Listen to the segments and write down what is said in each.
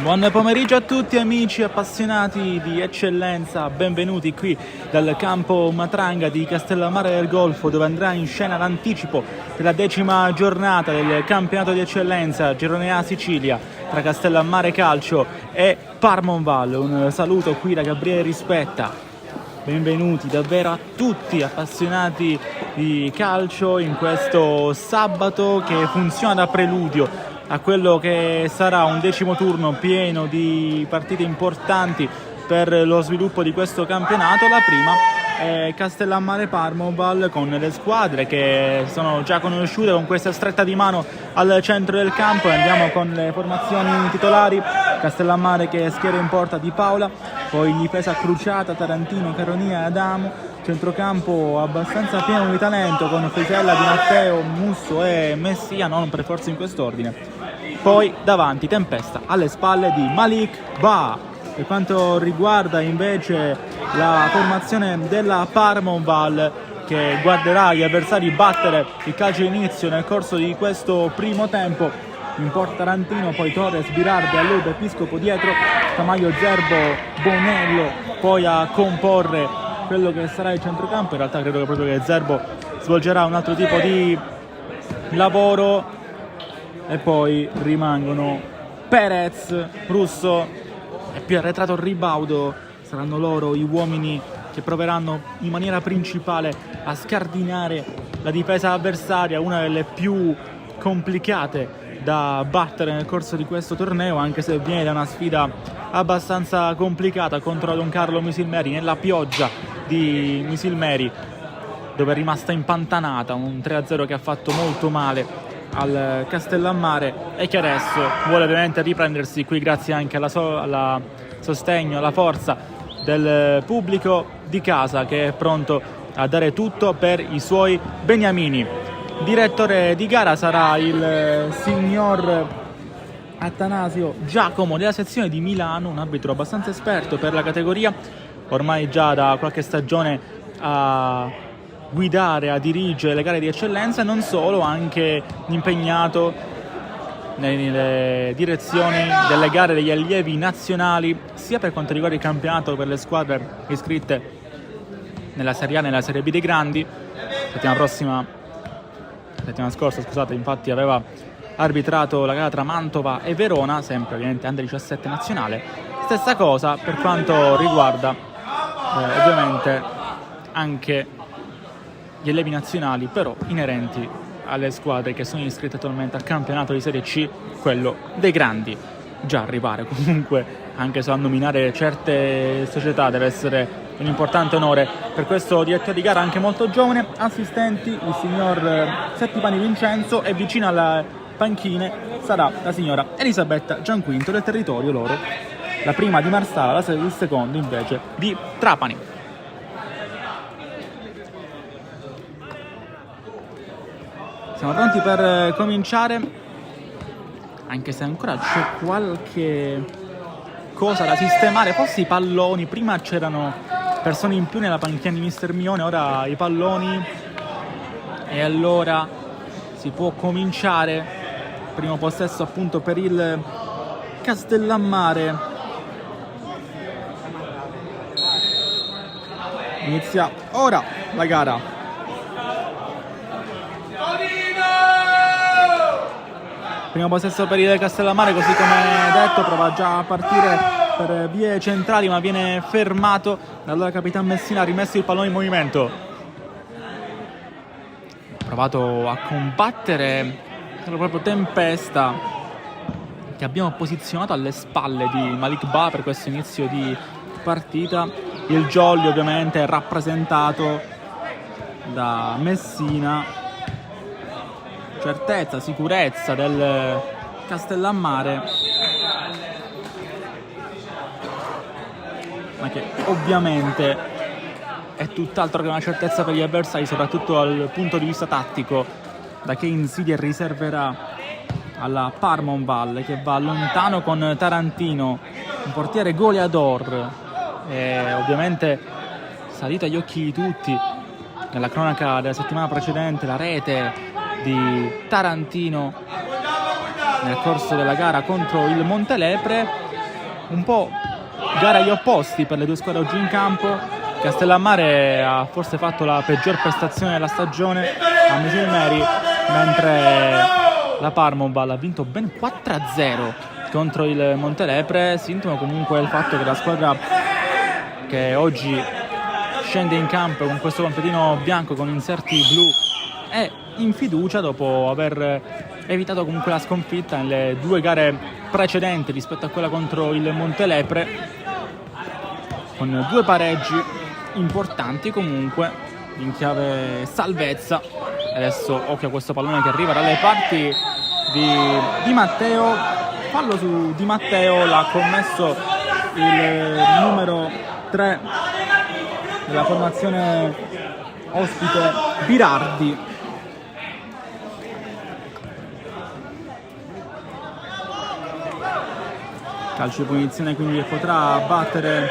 Buon pomeriggio a tutti amici appassionati di eccellenza, benvenuti qui dal campo Matranga di Castellammare del Golfo, dove andrà in scena l'anticipo della 10ª giornata del campionato di eccellenza Girone A Sicilia tra Castellammare Calcio e Parmonval. Un saluto qui da Gabriele Rispetta, benvenuti davvero a tutti appassionati di calcio in questo sabato che funziona da preludio a quello che sarà un 10° turno pieno di partite importanti per lo sviluppo di questo campionato. La prima è Castellammare Parmonval, con le squadre che sono già conosciute, con questa stretta di mano al centro del campo. Andiamo con le formazioni titolari. Castellammare che schiera in porta Di Paola, poi in difesa Cruciata, Tarantino, Caronia e Adamo, centrocampo abbastanza pieno di talento con Frisella, Di Matteo, Musso e Messia, non per forza in quest'ordine. Poi davanti Tempesta, alle spalle di Malik Ba. Per quanto riguarda invece la formazione della Parmonval, che guarderà gli avversari battere il calcio d'inizio nel corso di questo primo tempo, in porta Tarantino, poi Torres, Birardi, Allude, Episcopo dietro, Tamaio, Zerbo, Bonello poi a comporre quello che sarà il centrocampo. In realtà credo che proprio che Zerbo svolgerà un altro tipo di lavoro. E poi rimangono Perez, Russo e più arretrato Ribaudo. Saranno loro gli uomini che proveranno in maniera principale a scardinare la difesa avversaria, una delle più complicate da battere nel corso di questo torneo, anche se viene da una sfida abbastanza complicata contro Don Carlo Misilmeri, nella pioggia di Misilmeri, dove è rimasta impantanata, un 3-0 che ha fatto molto male al Castellammare e che adesso vuole ovviamente riprendersi qui grazie anche alla sostegno, alla forza del pubblico di casa, che è pronto a dare tutto per i suoi beniamini. Direttore di gara sarà il signor Attanasio Giacomo della sezione di Milano, un arbitro abbastanza esperto per la categoria, ormai già da qualche stagione a guidare, a dirigere le gare di eccellenza, e non solo, anche impegnato nelle direzioni delle gare degli allievi nazionali, sia per quanto riguarda il campionato per le squadre iscritte nella Serie A e nella Serie B dei grandi. Settimana scorsa, scusate, infatti aveva arbitrato la gara tra Mantova e Verona, sempre ovviamente Under 17 nazionale. Stessa cosa per quanto riguarda ovviamente anche gli allievi nazionali, però inerenti alle squadre che sono iscritte attualmente al campionato di Serie C, quello dei grandi. Già arrivare comunque anche solo a nominare certe società deve essere un importante onore per questo direttore di gara, anche molto giovane. Assistenti il signor Settipani Vincenzo, e vicino alle panchine sarà la signora Elisabetta Gianquinto, del territorio loro, la prima di Marsala, il secondo invece di Trapani. Siamo pronti per cominciare, anche se ancora c'è qualche cosa da sistemare, forse i palloni. Prima c'erano persone in più nella panchina di Mister Mione, ora i palloni, e allora si può cominciare. Primo possesso appunto per il Castellammare. Inizia ora la gara. Primo possesso per il Castellammare, così come detto, prova già a partire per vie centrali, ma viene fermato dall'allora Capitan Messina. Ha rimesso il pallone in movimento, ha provato a combattere proprio Tempesta, che abbiamo posizionato alle spalle di Malik Ba per questo inizio di partita. Il jolly ovviamente è rappresentato da Messina. Certezza, sicurezza del Castellammare, ma che ovviamente è tutt'altro che una certezza per gli avversari, soprattutto dal punto di vista tattico, da che Insidia riserverà alla Parmonval, che va lontano con Tarantino, un portiere goleador, e ovviamente salito agli occhi di tutti nella cronaca della settimana precedente la rete di Tarantino nel corso della gara contro il Montelepre. Un po' gara agli opposti per le due squadre oggi in campo. Castellammare ha forse fatto la peggior prestazione della stagione a Misil Meri, mentre la Parmonval ha vinto ben 4-0 contro il Montelepre. Sintomo comunque il fatto che la squadra che oggi scende in campo con questo completino bianco con inserti blu è in fiducia dopo aver evitato comunque la sconfitta nelle due gare precedenti rispetto a quella contro il Montelepre, con due pareggi importanti comunque in chiave salvezza. Adesso occhio a questo pallone che arriva dalle parti di Matteo, fallo su Di Matteo, l'ha commesso il numero 3 della formazione ospite Birardi. Calcio di punizione quindi che potrà battere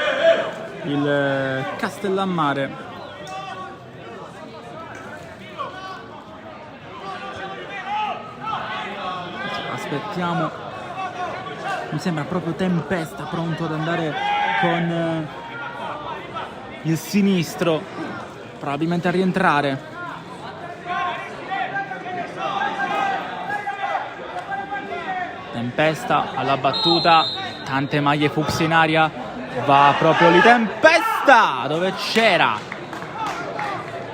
il Castellammare. Aspettiamo, mi sembra proprio Tempesta pronto ad andare con il sinistro, probabilmente a rientrare. Tempesta alla battuta, tante maglie fucsia in aria, va proprio lì Tempesta, dove c'era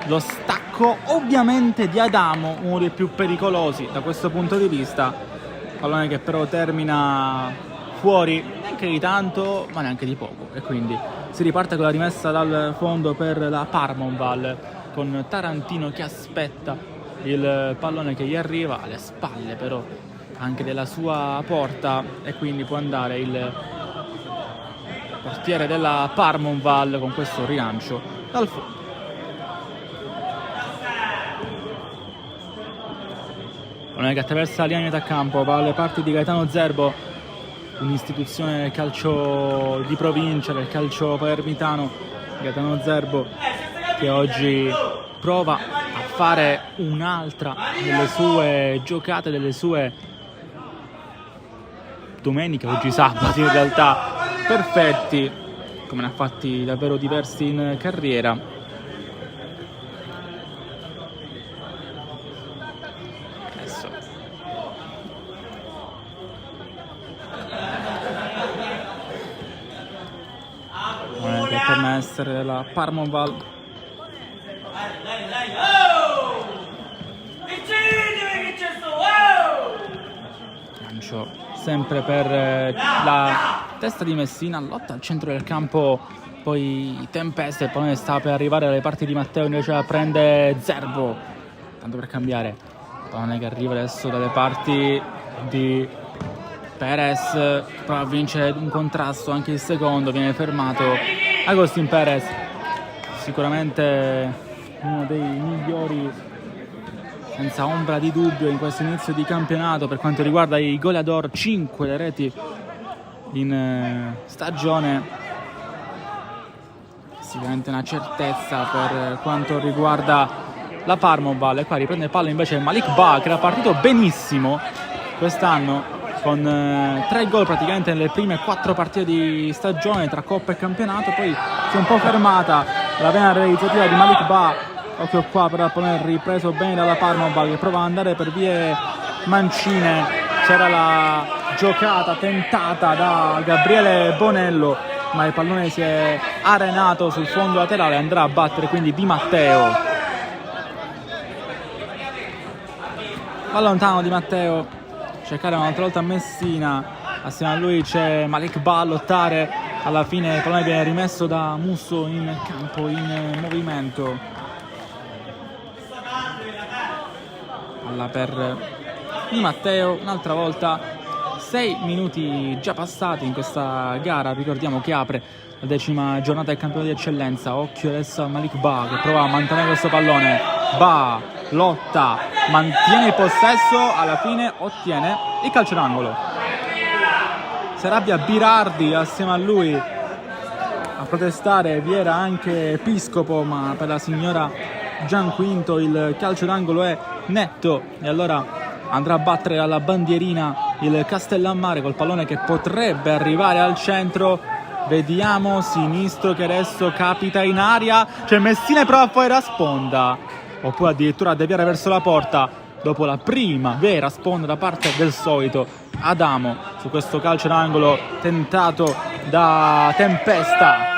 lo stacco ovviamente di Adamo, uno dei più pericolosi da questo punto di vista. Pallone che però termina fuori, neanche di tanto ma neanche di poco, e quindi si riparte con la rimessa dal fondo per la Parmonval, con Tarantino che aspetta il pallone che gli arriva alle spalle però anche della sua porta, e quindi può andare il portiere della Parmonval con questo rilancio dal fondo. Pallone che attraversa la linea di metà campo, va alle parti di Gaetano Zerbo, un'istituzione del calcio di provincia, del calcio palermitano. Gaetano Zerbo che oggi prova a fare un'altra delle sue giocate, delle sue domenica, oggi sabato in realtà, perfetti, come ne ha fatti davvero diversi in carriera. Adesso che torna a essere la Parmonval. Lancio sempre per la testa di Messina, lotta al centro del campo, poi Tempesta, il pallone sta per arrivare dalle parti di Matteo, invece la prende Zerbo, tanto per cambiare. Il pallone che arriva adesso dalle parti di Perez, prova a vincere un contrasto, anche il secondo, viene fermato Agustin Perez, sicuramente uno dei migliori senza ombra di dubbio in questo inizio di campionato per quanto riguarda i goleador, 5 le reti in stagione, sicuramente una certezza per quanto riguarda la Parmonval. E qua riprende palla invece Malik Ba, che era partito benissimo quest'anno con 3 gol praticamente nelle prime 4 partite di stagione tra Coppa e campionato, poi si è un po' fermata la vena realizzativa di Malik Ba. Occhio qua però il pallone ripreso bene dalla Parmonval che prova ad andare per vie mancine. C'era la giocata tentata da Gabriele Bonello, ma il pallone si è arenato sul fondo laterale, andrà a battere quindi Di Matteo. Va lontano Di Matteo, cercare un'altra volta Messina, assieme a lui c'è Malik Ba a lottare. Alla fine il pallone viene rimesso da Musso in campo, in movimento. Palla per Di Matteo, un'altra volta 6 minuti già passati in questa gara, ricordiamo che apre la 10ª giornata del campionato di eccellenza. Occhio adesso a Malik Ba che prova a mantenere questo pallone. Ba lotta, mantiene il possesso, alla fine ottiene il calcio d'angolo. Si arrabbia Birardi, assieme a lui a protestare vi era anche Episcopo, ma per la signora Gianquinto il calcio d'angolo è netto e allora andrà a battere alla bandierina il Castellammare col pallone che potrebbe arrivare al centro. Vediamo, sinistro che adesso capita in aria, c'è Messina e prova poi la sponda, oppure addirittura a deviare verso la porta dopo la prima vera sponda da parte del solito Adamo su questo calcio d'angolo tentato da Tempesta.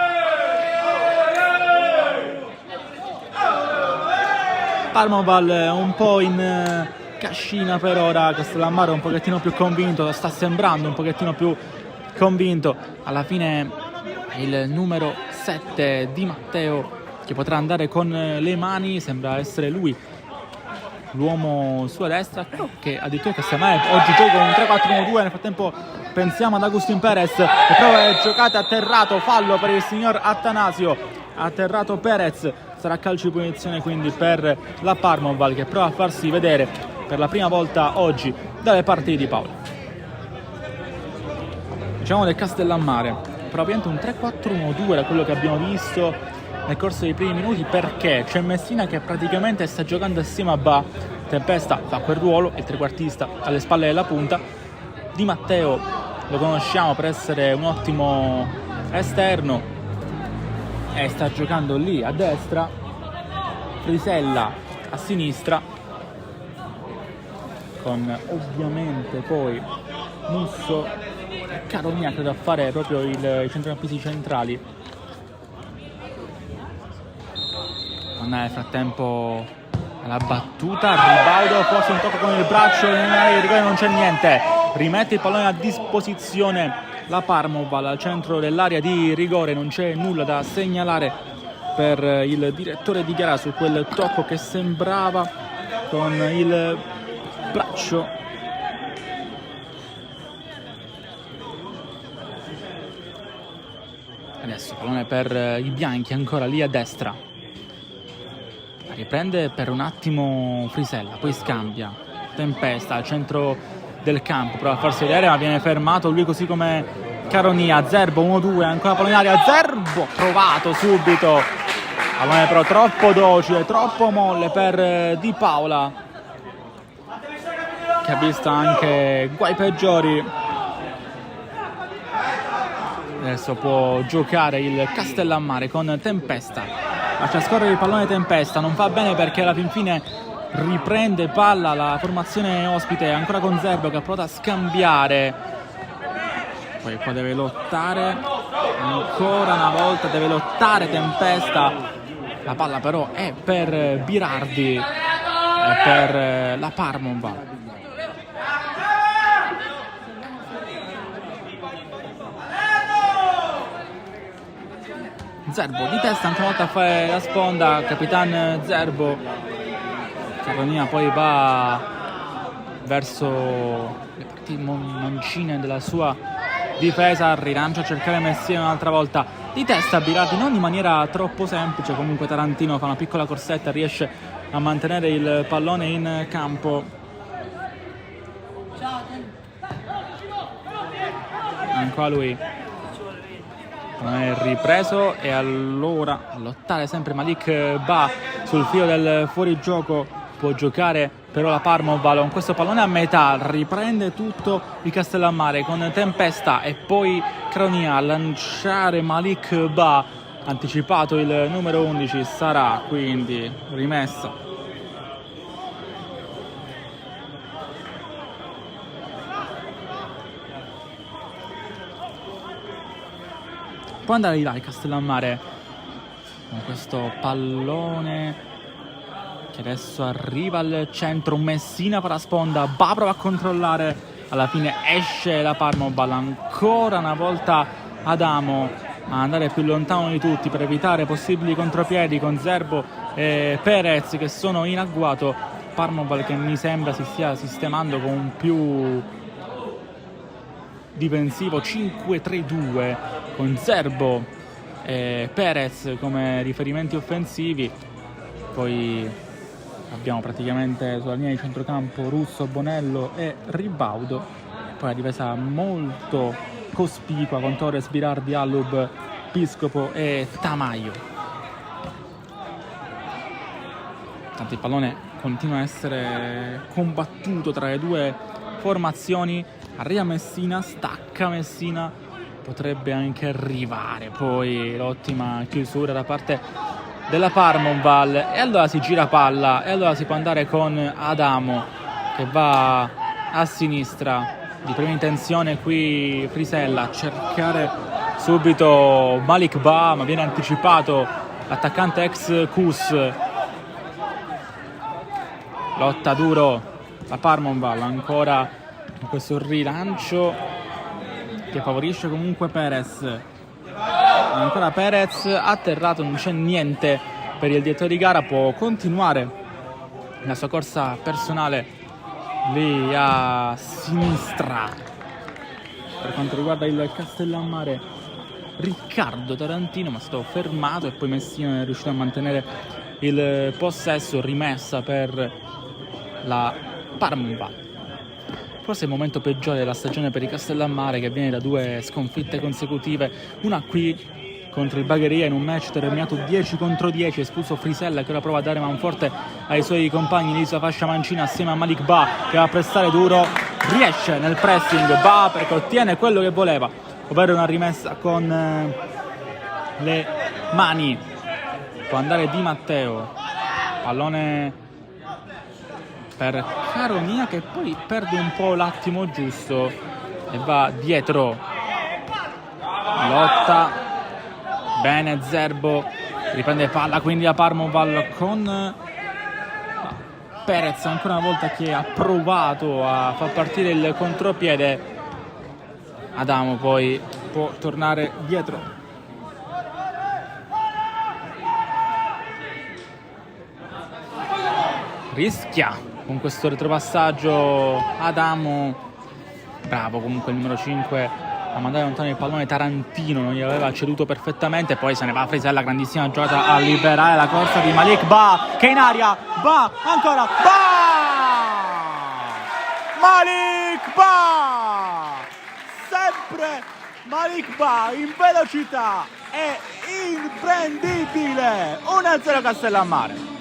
Parmoval un po' in cascina per ora, Castellammare un pochettino più convinto, sta sembrando un pochettino più convinto. Alla fine il numero 7 Di Matteo che potrà andare con le mani, sembra essere lui l'uomo sulla destra, però che addirittura Castellammare oggi gioca con un 3-4-1-2. Nel frattempo pensiamo ad Agustin Perez che prova giocata, atterrato, fallo per il signor Attanasio, atterrato Perez, sarà calcio di punizione quindi per la Parmoval che prova a farsi vedere per la prima volta oggi dalle parti di Paolo. Diciamo del Castellammare, probabilmente un 3-4-1-2 da quello che abbiamo visto nel corso dei primi minuti, perché c'è Messina che praticamente sta giocando assieme a Ba, Tempesta fa quel ruolo, il trequartista alle spalle della punta, Di Matteo lo conosciamo per essere un ottimo esterno e sta giocando lì a destra, Frisella a sinistra, con ovviamente poi Musso e Caronia credo a fare proprio i centrocampisti centrali. Nel frattempo la battuta, Ribaudo, forse un tocco con il braccio, in rigore non c'è niente, rimette il pallone a disposizione la Parmoval al centro dell'area di rigore, non c'è nulla da segnalare per il direttore di gara su quel tocco che sembrava con il braccio. Adesso pallone per i bianchi ancora lì a destra, riprende per un attimo Frisella, poi scambia Tempesta al centro del campo, prova a farsi vedere ma viene fermato lui così come Caronia. Zerbo 1-2, ancora pallone in aria, Zerbo trovato subito, pallone però troppo docile, troppo molle per Di Paola che ha visto anche guai peggiori. Adesso può giocare il Castellammare con Tempesta, lascia scorrere il pallone Tempesta, non fa bene perché alla fin fine riprende palla la formazione ospite, ancora con Zerbo che ha provato a scambiare, poi qua deve lottare ancora una volta, deve lottare Tempesta, la palla però è per Birardi e per la Parmoval. Zerbo di testa anche una volta a fare la sponda, Capitan Zerbo. Caronia poi va verso le parti mancine della sua difesa, rilancia a cercare Messina un'altra volta di testa Birardi, non in maniera troppo semplice, comunque Tarantino fa una piccola corsetta, riesce a mantenere il pallone in campo. Ancora lui non è ripreso e allora a lottare sempre Malik Ba sul filo del fuorigioco, può giocare però la Parmoval con questo pallone a metà, riprende tutto il Castellammare con Tempesta e poi Caronia a lanciare Malik Ba, anticipato il numero 11, sarà quindi rimessa. Può andare di là il Castellammare con questo pallone che adesso arriva al centro, Messina per la sponda, Ba prova a controllare, alla fine esce la Parmoval, ancora una volta Adamo a andare più lontano di tutti per evitare possibili contropiedi con Zerbo e Perez che sono in agguato. Parmoval che mi sembra si stia sistemando con più difensivo 5-3-2 con Zerbo e Perez come riferimenti offensivi. Poi abbiamo praticamente sulla linea di centrocampo Russo, Bonello e Ribaudo. Poi la difesa molto cospicua con Torres, Birardi, Allub, Piscopo e Tamayo. Tanto il pallone continua a essere combattuto tra le due formazioni. Arriva Messina, stacca Messina, potrebbe anche arrivare poi l'ottima chiusura da parte della Parmonval, e allora si gira palla e allora si può andare con Adamo che va a sinistra. Di prima intenzione qui Frisella a cercare subito Malik Ba, ma viene anticipato l'attaccante ex Kus. Lotta duro la Parmonval ancora in questo rilancio che favorisce comunque Perez. Ancora Perez atterrato, non c'è niente per il direttore di gara, può continuare la sua corsa personale lì a sinistra. Per quanto riguarda il Castellammare, Riccardo Tarantino, ma è stato fermato e poi Messina è riuscito a mantenere il possesso. Rimessa per la Parmonval. Forse è il momento peggiore della stagione per il Castellammare, che viene da 2 sconfitte consecutive, una qui contro il Bagheria in un match terminato 10-10, espulso Frisella che ora prova a dare manforte ai suoi compagni di sua fascia mancina assieme a Malik Ba che va a prestare duro, riesce nel pressing Ba perché ottiene quello che voleva, ovvero una rimessa con le mani. Può andare Di Matteo, pallone per Caronia che poi perde un po' l'attimo giusto e va dietro. Lotta bene Zerbo, riprende palla quindi la Parmonval con Perez ancora una volta che ha provato a far partire il contropiede. Adamo poi può tornare dietro. Rischia con questo retropassaggio Adamo, bravo comunque il numero 5 a mandare lontano il pallone. Tarantino non gli aveva ceduto perfettamente, poi se ne va a Frisella, grandissima giocata a liberare la corsa di Malik Ba che in aria, Ba ancora, Ba! Malik Ba! Sempre Malik Ba in velocità, è imprendibile. 1-0 Castellammare.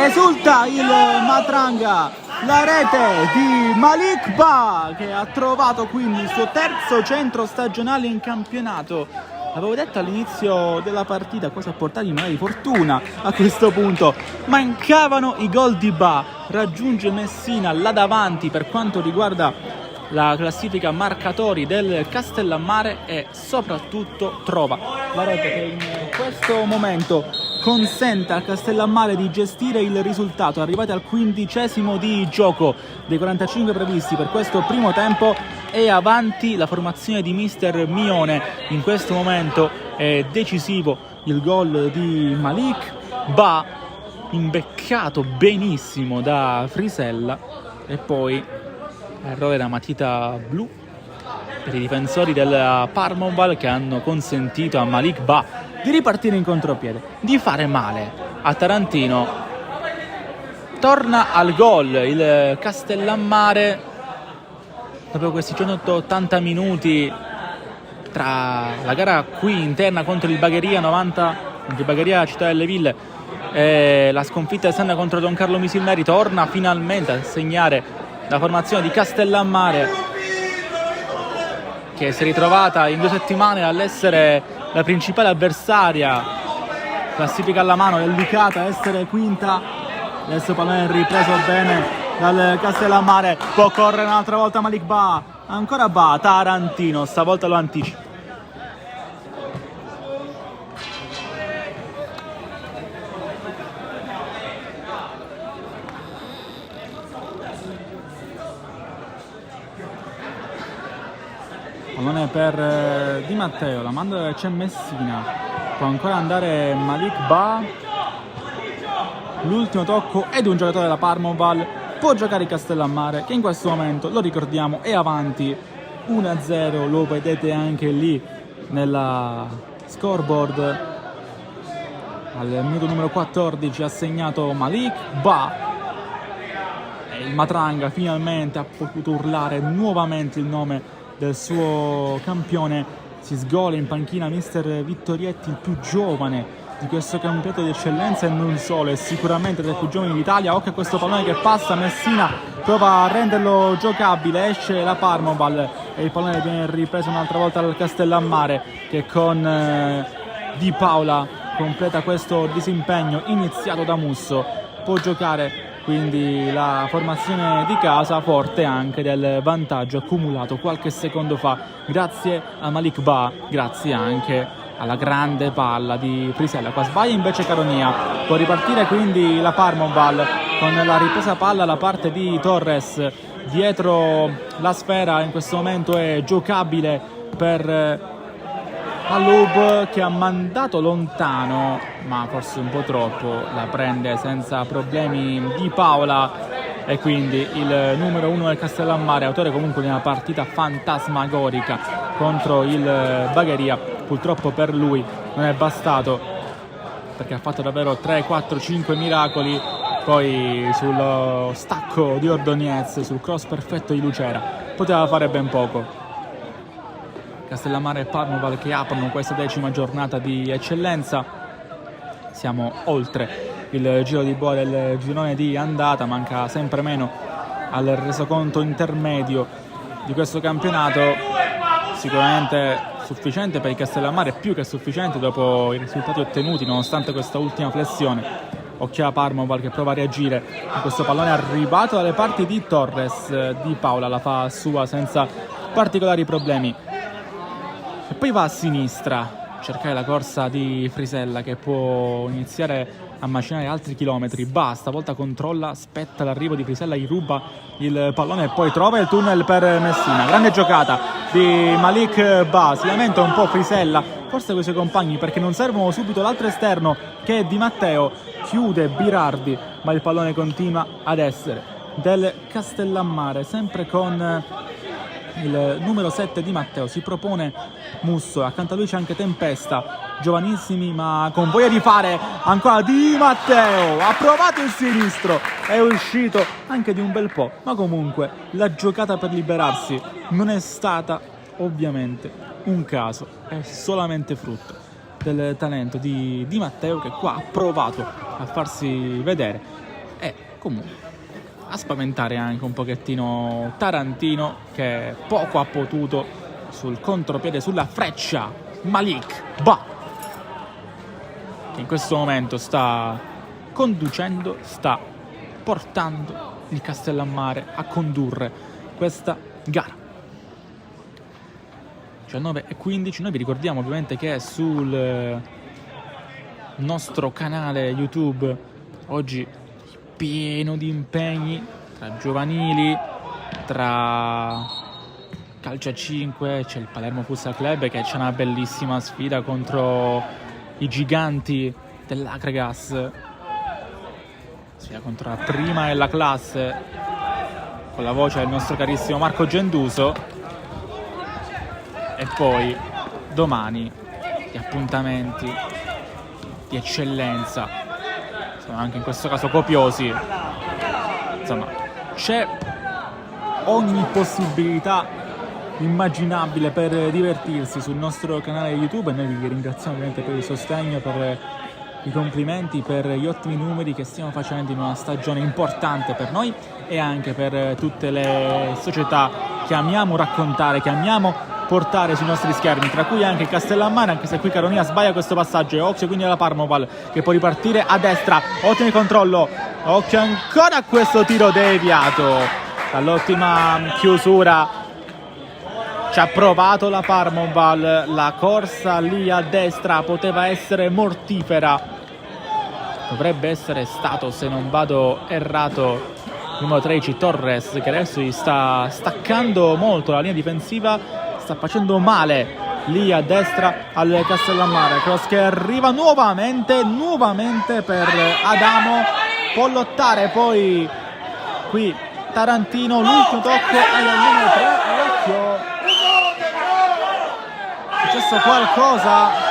Esulta il Matranga, la rete di Malik Ba che ha trovato quindi il suo terzo centro stagionale in campionato. Avevo detto all'inizio della partita cosa portargli magari fortuna a questo punto. Mancavano i gol di Ba, raggiunge Messina là davanti per quanto riguarda la classifica marcatori del Castellammare e soprattutto trova la rete che in questo momento consente al Castellammare di gestire il risultato. Arrivati al 15° di gioco dei 45 previsti per questo primo tempo, è avanti la formazione di mister Mione. In questo momento è decisivo il gol di Malik Ba, imbeccato benissimo da Frisella, e poi errore da matita blu per i difensori della Parmonval che hanno consentito a Malik Ba di ripartire in contropiede, di fare male a Tarantino. Torna al gol il Castellammare dopo questi 180 minuti tra la gara qui interna contro il Bagheria 90, contro il Bagheria Città delle Ville, e la sconfitta esterna contro Don Carlo Misilneri. Torna finalmente a segnare la formazione di Castellammare, che si è ritrovata in 2 settimane all'essere la principale avversaria, classifica alla mano, è delicata essere quinta. Adesso pallone ripreso bene dal Castellammare, può correre un'altra volta Malik Ba, ancora Ba, Tarantino stavolta lo anticipa. pallone per Di Matteo, la manda dove c'è Messina, può ancora andare Malik Ba, l'ultimo tocco è di un giocatore della Parmoval, può giocare Castellammare che in questo momento, lo ricordiamo, è avanti 1-0, lo vedete anche lì nella scoreboard. Al minuto numero 14 ha segnato Malik Ba e il Matranga finalmente ha potuto urlare nuovamente il nome del suo campione. Si sgola in panchina mister Vittorietti, il più giovane di questo campionato di eccellenza e non solo, è sicuramente tra i più giovani d'Italia. Occhio a questo pallone che passa, Messina prova a renderlo giocabile, esce la Parmoval e il pallone viene ripreso un'altra volta dal Castellammare che con Di Paola completa questo disimpegno iniziato da Musso. Può giocare quindi la formazione di casa, forte anche del vantaggio accumulato qualche secondo fa grazie a Malik Ba, grazie anche alla grande palla di Frisella. Qua sbaglia invece Caronia, può ripartire quindi la Parmoval con la ripresa palla alla parte di Torres, dietro la sfera in questo momento è giocabile per Alub che ha mandato lontano, ma forse un po' troppo, la prende senza problemi Di Paola e quindi il numero 1 del Castellammare, autore comunque di una partita fantasmagorica contro il Bagheria. Purtroppo per lui non è bastato perché ha fatto davvero 3, 4, 5 miracoli, poi sullo stacco di Ordonez, sul cross perfetto di Lucera poteva fare ben poco. Castellammare e Parmoval che aprono questa 10ª giornata di eccellenza. Siamo oltre il giro di boa del girone di andata, manca sempre meno al resoconto intermedio di questo campionato. Sicuramente sufficiente per il Castellammare, più che sufficiente dopo i risultati ottenuti nonostante questa ultima flessione. Occhio a Parmoval che prova a reagire in questo pallone arrivato dalle parti di Torres. Di Paola la fa sua senza particolari problemi. E poi va a sinistra, cercare la corsa di Frisella che può iniziare a macinare altri chilometri. Basta, stavolta controlla, aspetta l'arrivo di Frisella, gli ruba il pallone e poi trova il tunnel per Messina. Grande giocata di Malik Ba, si lamenta un po' Frisella, forse con i suoi compagni perché non servono subito l'altro esterno che è Di Matteo. Chiude Birardi, ma il pallone continua ad essere del Castellammare, sempre con il numero 7 Di Matteo. Si propone Musso, accanto a lui c'è anche Tempesta, giovanissimi ma con voglia di fare. Ancora Di Matteo, ha provato il sinistro, è uscito anche di un bel po', ma comunque la giocata per liberarsi non è stata ovviamente un caso, è solamente frutto del talento di Di Matteo che qua ha provato a farsi vedere e comunque a spaventare anche un pochettino Tarantino che poco ha potuto sul contropiede, sulla freccia. Malik Ba che in questo momento sta conducendo, sta portando il Castellammare a condurre questa gara. 19:15, noi vi ricordiamo ovviamente che sul nostro canale YouTube oggi pieno di impegni tra giovanili, tra calcio a 5, c'è il Palermo Futsal Club che c'è una bellissima sfida contro i giganti dell'Acregas, sfida contro la prima della classe con la voce del nostro carissimo Marco Genduso. E poi domani gli appuntamenti di eccellenza sono anche in questo caso copiosi, insomma c'è ogni possibilità immaginabile per divertirsi sul nostro canale YouTube e noi vi ringraziamo ovviamente per il sostegno, per i complimenti, per gli ottimi numeri che stiamo facendo in una stagione importante per noi e anche per tutte le società che amiamo raccontare, che amiamo portare sui nostri schermi, tra cui anche il Castellammare, anche se qui Caronia sbaglia questo passaggio. E occhio quindi alla Parmoval che può ripartire a destra, ottimo il controllo, occhio ancora a questo tiro deviato dall'ottima chiusura. Ci ha provato la Parmoval, la corsa lì a destra poteva essere mortifera, dovrebbe essere stato, se non vado errato, numero 13 Torres che adesso gli sta staccando molto la linea difensiva, sta facendo male lì a destra al Castellammare. Cross che arriva nuovamente per Adamo, può lottare poi qui Tarantino, l'ultimo tocco è il numero 3, occhio, è successo qualcosa?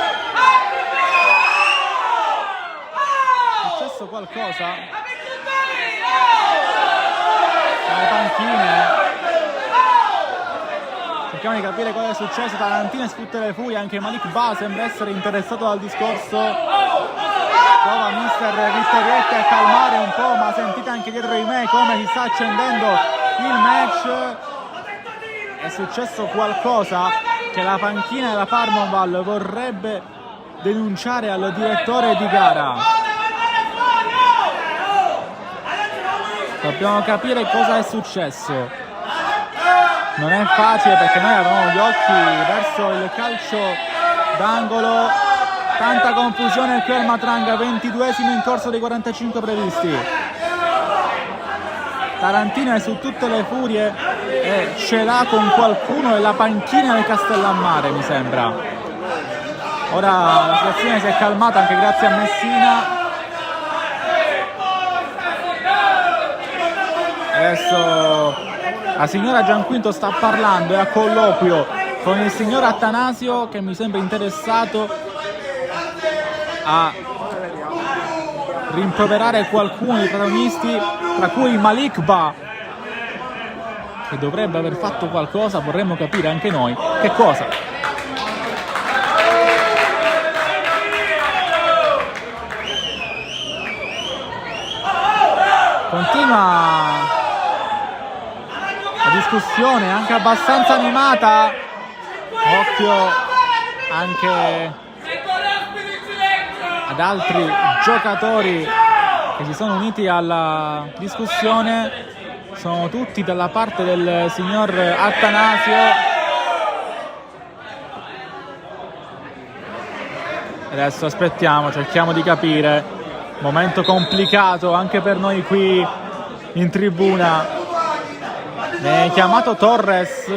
Alle panchine cerchiamo di capire cosa è successo. Tarantino sfrutta le furie, anche Malik Ba sembra essere interessato dal discorso. Prova mister Vittorietti a calmare un po', ma sentite anche dietro di me come si sta accendendo il match. È successo qualcosa che la panchina della Parmonval vorrebbe denunciare al direttore di gara. Dobbiamo capire cosa è successo. Non è facile perché noi avevamo gli occhi verso il calcio d'angolo. Tanta confusione qui al Matranga, 22esimo in corso dei 45 previsti. Tarantino è su tutte le furie e ce l'ha con qualcuno della panchina del Castellammare, mi sembra. Ora la situazione si è calmata anche grazie a Messina. Adesso la signora Gianquinto sta parlando, è a colloquio con il signor Attanasio, che mi sembra interessato a rimproverare qualcuno dei protagonisti, tra cui Malik Ba, che dovrebbe aver fatto qualcosa. Vorremmo capire anche noi che cosa. Continua la discussione, anche abbastanza animata. Occhio anche ad altri giocatori che si sono uniti alla discussione. Sono tutti dalla parte del signor Attanasio. Adesso aspettiamo, cerchiamo di capire. Momento complicato anche per noi qui in tribuna. Ne è chiamato Torres,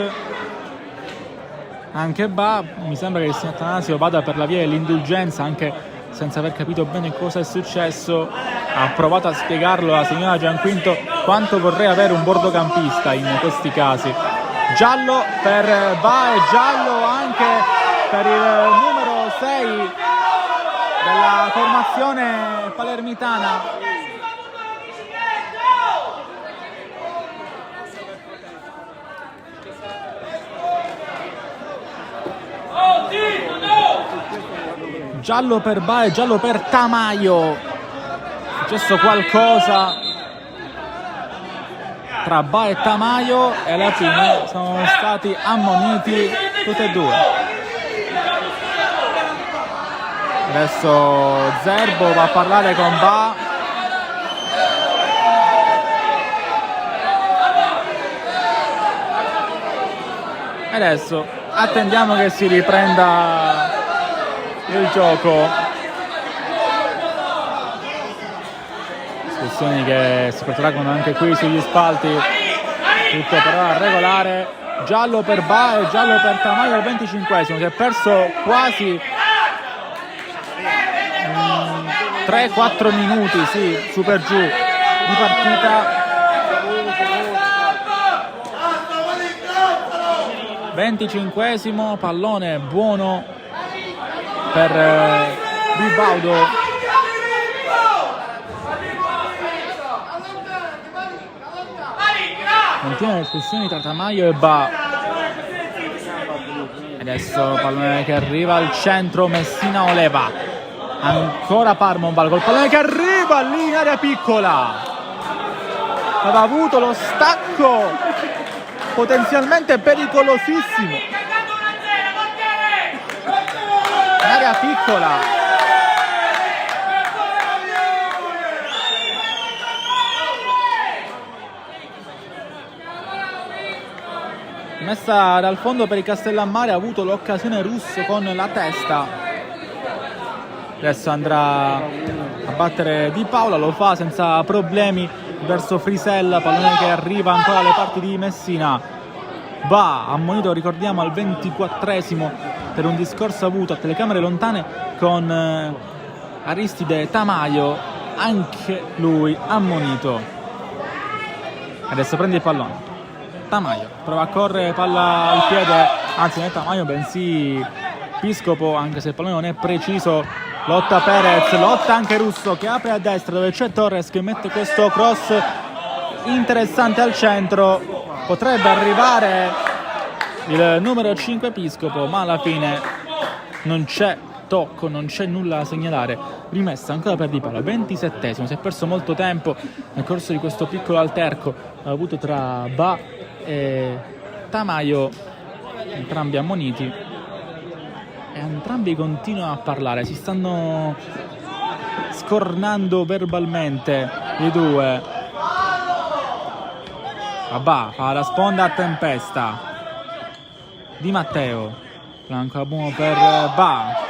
anche Ba. Mi sembra che il signor Attanasio vada per la via dell'indulgenza, anche senza aver capito bene cosa è successo. Ha provato a spiegarlo alla signora Gianquinto quanto vorrei avere un bordocampista in questi casi. Giallo per Ba e giallo anche per il numero 6 della formazione palermitana. Giallo per Ba e giallo per Tamayo. È successo qualcosa tra Ba e Tamayo e alla fine sono stati ammoniti tutti e due. Adesso Zerbo va a parlare con Ba. Adesso attendiamo che si riprenda il gioco. Discussioni che si protraggono anche qui sugli spalti. Tutto però regolare. Giallo per Ba e giallo per Tamayo al 25esimo. Si è perso quasi 3-4 minuti, sì, su per giù di partita. 25esimo, pallone buono per Bilbaudo. Continua le discussioni tra Tamayo e Ba. Adesso pallone che arriva al centro, Messina Oleva. Ancora Parmonval col pallone che arriva lì in area piccola. Aveva avuto lo stacco potenzialmente pericolosissimo in area piccola. Messa dal fondo per il Castellammare, ha avuto l'occasione Russo con la testa. Adesso andrà a battere Di Paola, lo fa senza problemi verso Frisella, pallone che arriva ancora alle parti di Messina. va ammonito, ricordiamo, al 24esimo per un discorso avuto a telecamere lontane con Aristide Tamayo, anche lui ammonito. Adesso prende il pallone Tamayo, prova a correre, palla al piede, anzi non è Tamayo bensì Piscopo, anche se il pallone non è preciso. Lotta Perez, lotta anche Russo che apre a destra dove c'è Torres che mette questo cross interessante al centro. Potrebbe arrivare il numero 5 Piscopo, ma alla fine non c'è tocco, non c'è nulla da segnalare. Rimessa ancora per Di Paolo, 27esimo. Si è perso molto tempo nel corso di questo piccolo alterco avuto tra Ba e Tamayo, entrambi ammoniti. E entrambi continuano a parlare, si stanno scornando verbalmente i due. Ba fa la sponda a Tempesta. Di Matteo, ancora buono per Ba.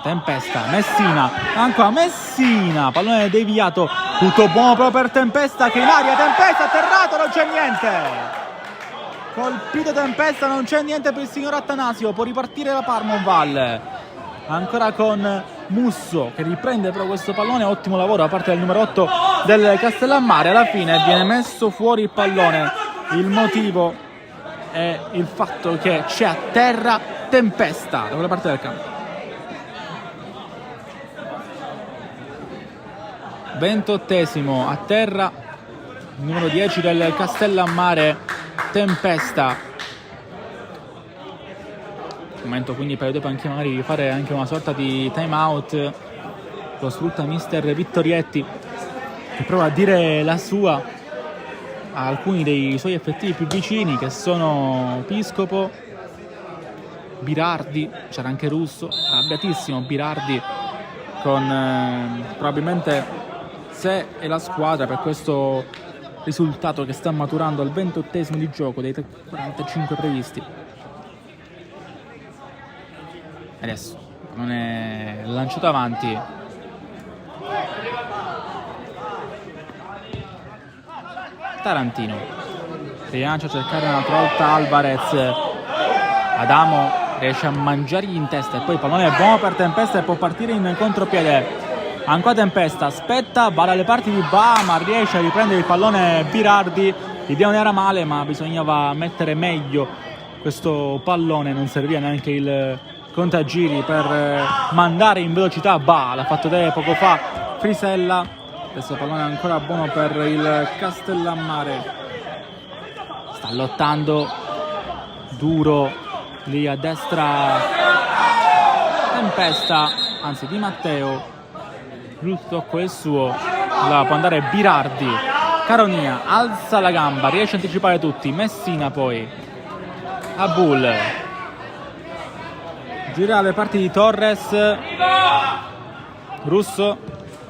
Tempesta, Messina, ancora Messina, pallone deviato, tutto buono proprio per Tempesta che in aria, Tempesta atterrato, non c'è niente. Colpito Tempesta, non c'è niente per il signor Attanasio, può ripartire la Parmonval. Ancora con Musso che riprende però questo pallone, ottimo lavoro da parte del numero 8 del Castellammare. Alla fine viene messo fuori il pallone, il motivo è il fatto che c'è a terra Tempesta da quella parte del campo. 28esimo a terra, numero 10 del Castellammare, Tempesta. Momento quindi per le due panchine magari di fare anche una sorta di time out. Lo sfrutta mister Vittorietti che prova a dire la sua a alcuni dei suoi effettivi più vicini, che sono Piscopo, Birardi, c'era anche Russo, arrabbiatissimo Birardi con probabilmente sé e la squadra per questo risultato che sta maturando al 28esimo di gioco dei 45 previsti. Adesso non è lanciato avanti. Tarantino rilancia a cercare un'altra volta Alvarez. Adamo riesce a mangiargli in testa e poi il pallone è buono per Tempesta e può partire in contropiede. Ancora Tempesta, aspetta, va dalle parti di Ba, ma riesce a riprendere il pallone Birardi. L'idea non era male, ma bisognava mettere meglio questo pallone, non serviva neanche il contagiri per mandare in velocità Ba, l'ha fatto vedere poco fa Frisella. Adesso il pallone è ancora buono per il Castellammare, sta lottando duro lì a destra Tempesta, anzi Di Matteo. Il tocco è suo, la può andare Birardi. Caronia alza la gamba, riesce a anticipare tutti. Messina poi Abul gira le parti di Torres. Russo,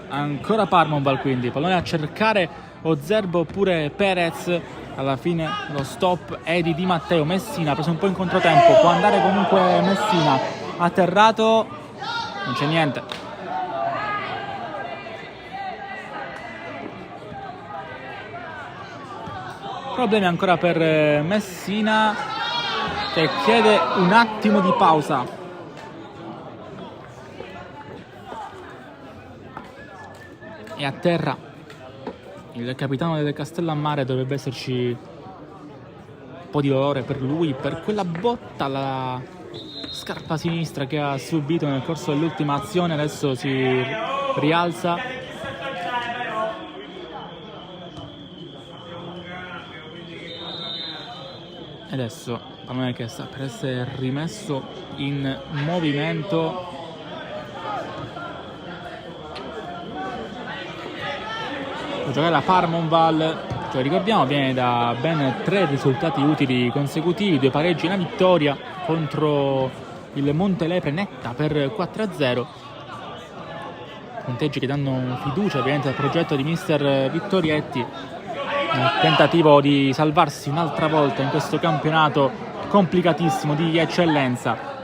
ancora Parmonval, quindi pallone a cercare Ozerbo oppure Perez. Alla fine lo stop è di Di Matteo. Messina ha preso un po' in controtempo, può andare comunque Messina, atterrato, non c'è niente. Problemi ancora per Messina che chiede un attimo di pausa. E a terra il capitano del Castellammare, dovrebbe esserci un po' di dolore per lui per quella botta alla scarpa sinistra che ha subito nel corso dell'ultima azione. Adesso si rialza. Adesso pallone che sta per essere rimesso in movimento. Può giocare la Parmonval, cioè ricordiamo viene da ben 3 risultati utili consecutivi, 2 pareggi e una vittoria contro il Montelepre netta per 4-0. Punteggi che danno fiducia ovviamente al progetto di mister Vittorietti, nel tentativo di salvarsi un'altra volta in questo campionato complicatissimo di eccellenza.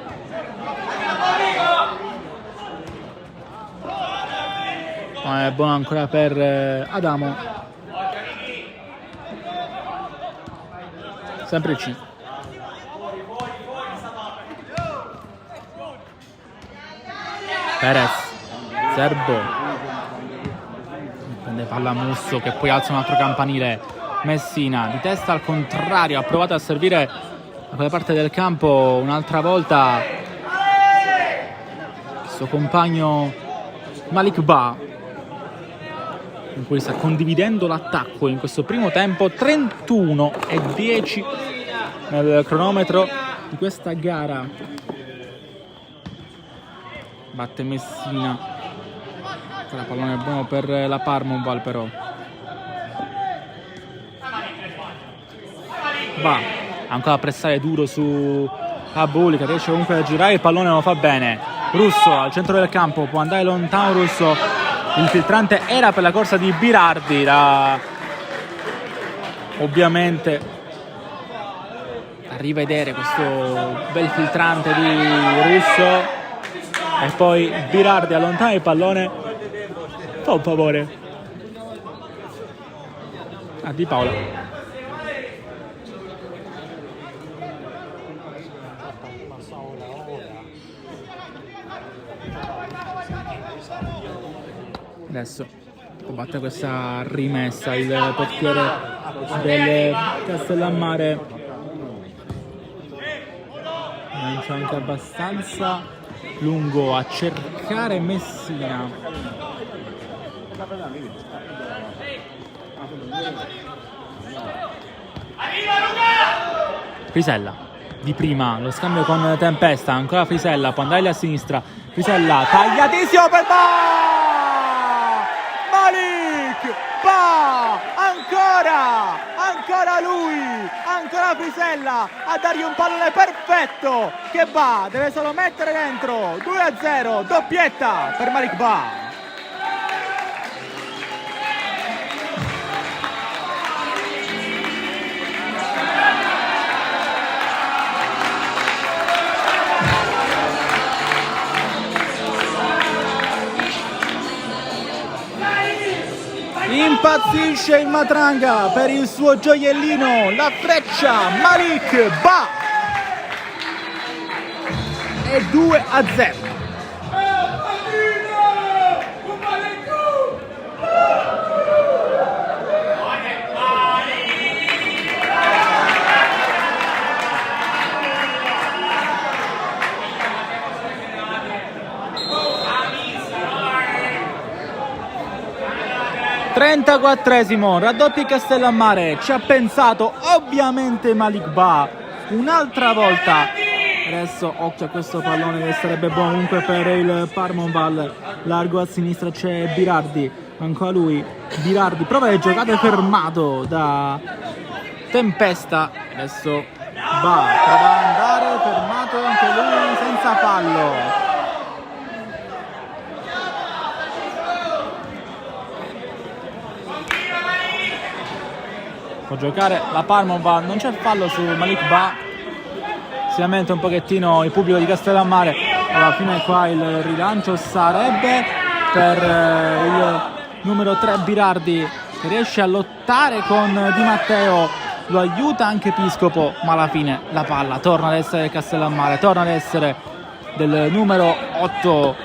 È buono ancora per Adamo. sempre il 5. Perez, Zerbo, prende palla Musso che poi alza un altro campanile. Messina di testa al contrario, ha provato a servire a quella parte del campo un'altra volta il suo compagno Malik Ba, in cui sta condividendo l'attacco in questo primo tempo. 31-10 nel cronometro di questa gara. Batte Messina, il pallone è buono per la Parmoval, però va ancora a pressare duro su Abuli, che riesce comunque a girare, il pallone lo fa bene. Russo al centro del campo, può andare lontano Russo, il filtrante era per la corsa di Birardi, ovviamente a rivedere questo bel filtrante di Russo, e poi Birardi allontana il pallone, fa un favore a Di Paola. Adesso combatte questa rimessa il portiere del Castellammare, lancia anche abbastanza lungo a cercare Messina. Frisella di prima, lo scambio con Tempesta, ancora Frisella, può andare a sinistra, Frisella tagliatissimo per Malik Ba, ancora lui, ancora Frisella a dargli un pallone perfetto che Ba deve solo mettere dentro. 2-0, doppietta per Malik Ba. Impazzisce il Matranga per il suo gioiellino, la freccia Malik Ba, e 2-0. Trentaquattresimo, raddoppia Castellammare, ci ha pensato ovviamente Malik Ba un'altra volta. Adesso occhio a questo pallone che sarebbe buono comunque per il Parmoval, largo a sinistra c'è Birardi, ancora lui, Birardi prova le giocate, fermato da Tempesta. Adesso Ba prova ad andare, fermato anche lui senza fallo. Può giocare la Parmoval, non c'è fallo su Malik Ba, si lamenta un pochettino il pubblico di Castellammare. Alla fine qua il rilancio sarebbe per il numero 3 Birardi, che riesce a lottare con Di Matteo, lo aiuta anche Piscopo, ma alla fine la palla torna ad essere del Castellammare, torna ad essere del numero 8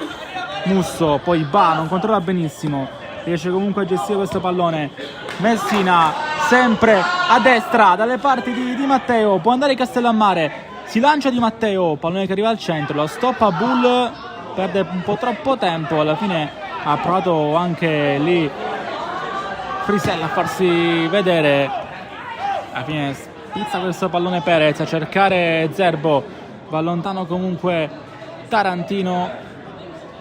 Musso. Poi Ba non controlla benissimo, riesce comunque a gestire questo pallone. Messina sempre a destra dalle parti di Matteo, può andare Castellammare, si lancia Di Matteo, pallone che arriva al centro, la stoppa Bull, perde un po' troppo tempo, alla fine ha provato anche lì Frisella a farsi vedere, alla fine spizza questo pallone Perez a cercare Zerbo, va lontano comunque Tarantino,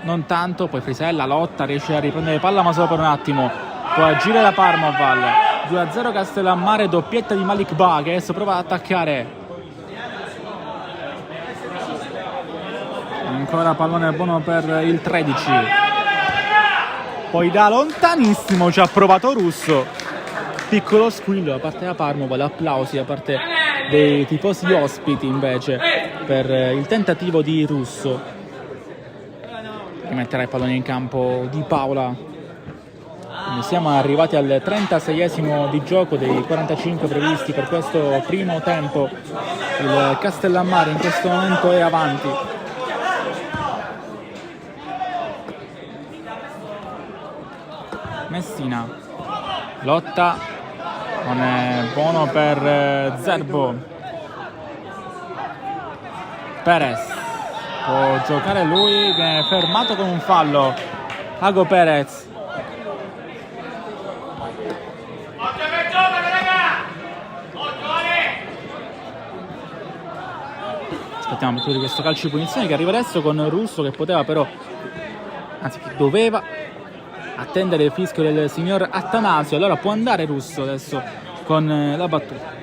non tanto, poi Frisella lotta, riesce a riprendere palla ma solo per un attimo, può agire la Parmoval. 2-0 Castellammare, doppietta di Malik Ba che adesso prova ad attaccare. Ancora pallone buono per il 13. Poi da lontanissimo ci ha provato Russo. Piccolo squillo da parte della Parmoval, applausi da parte dei tifosi ospiti invece per il tentativo di Russo. Rimetterà il pallone in campo Di Paola. Siamo arrivati al 36esimo di gioco dei 45 previsti per questo primo tempo. Il Castellammare in questo momento è avanti. Messina lotta, non è buono per Zerbo. Perez può giocare lui, viene fermato con un fallo. Ago Perez. Aspettiamo di questo calcio di punizione che arriva adesso con Russo, che poteva però, anzi che doveva attendere il fischio del signor Attanasio. Allora può andare Russo adesso con la battuta.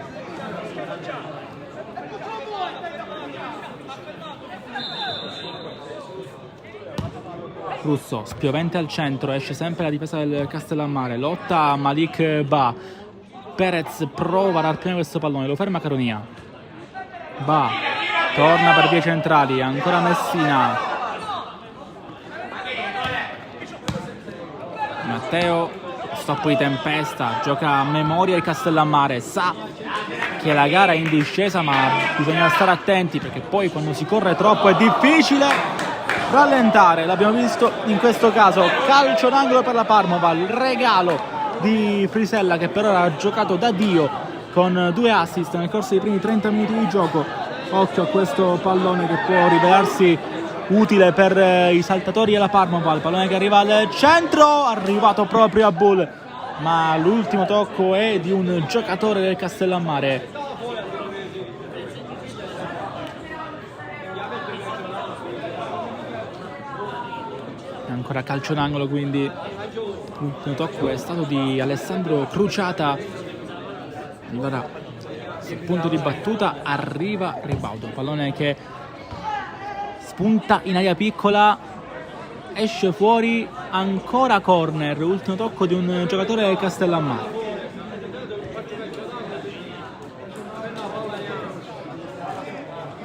Russo, spiovente al centro, esce sempre la difesa del Castellammare, lotta Malik Ba. Perez prova a rapinare questo pallone, lo ferma Caronia. Ba torna per vie centrali, ancora Messina. Matteo, stop di tempesta, gioca a memoria il Castellammare, sa che la gara è in discesa ma bisogna stare attenti perché poi quando si corre troppo è difficile rallentare. L'abbiamo visto in questo caso, calcio d'angolo per la Parmoval, regalo di Frisella che per ora ha giocato da Dio con 2 assist nel corso dei primi 30 minuti di gioco. Occhio a questo pallone che può rivelarsi utile per i saltatori della Parmoval. Pallone che arriva al centro, arrivato proprio a Bull, ma l'ultimo tocco è di un giocatore del Castellammare. Ancora calcio d'angolo, quindi l'ultimo tocco è stato di Alessandro Cruciata. Allora sul punto di battuta arriva Ribaudo, pallone che spunta in area piccola, esce fuori, ancora corner, ultimo tocco di un giocatore del Castellammare.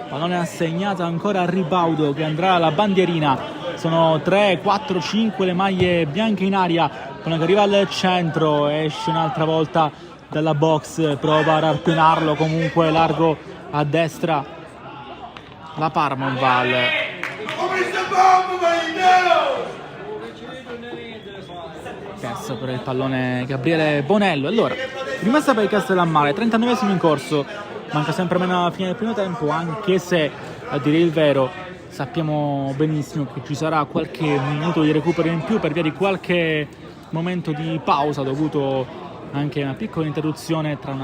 Pallone assegnato ancora a Ribaudo che andrà alla bandierina. Sono 3, 4, 5 le maglie bianche in aria. Pallone che arriva al centro, esce un'altra volta dalla box, prova a rapinarlo comunque largo a destra la Parmoval. Perso per il pallone Gabriele Bonello. Allora, rimessa per il Castellammare, 39esimo in corso, manca sempre meno alla fine del primo tempo, anche se a dire il vero sappiamo benissimo che ci sarà qualche minuto di recupero in più per via di qualche momento di pausa dovuto anche una piccola interruzione per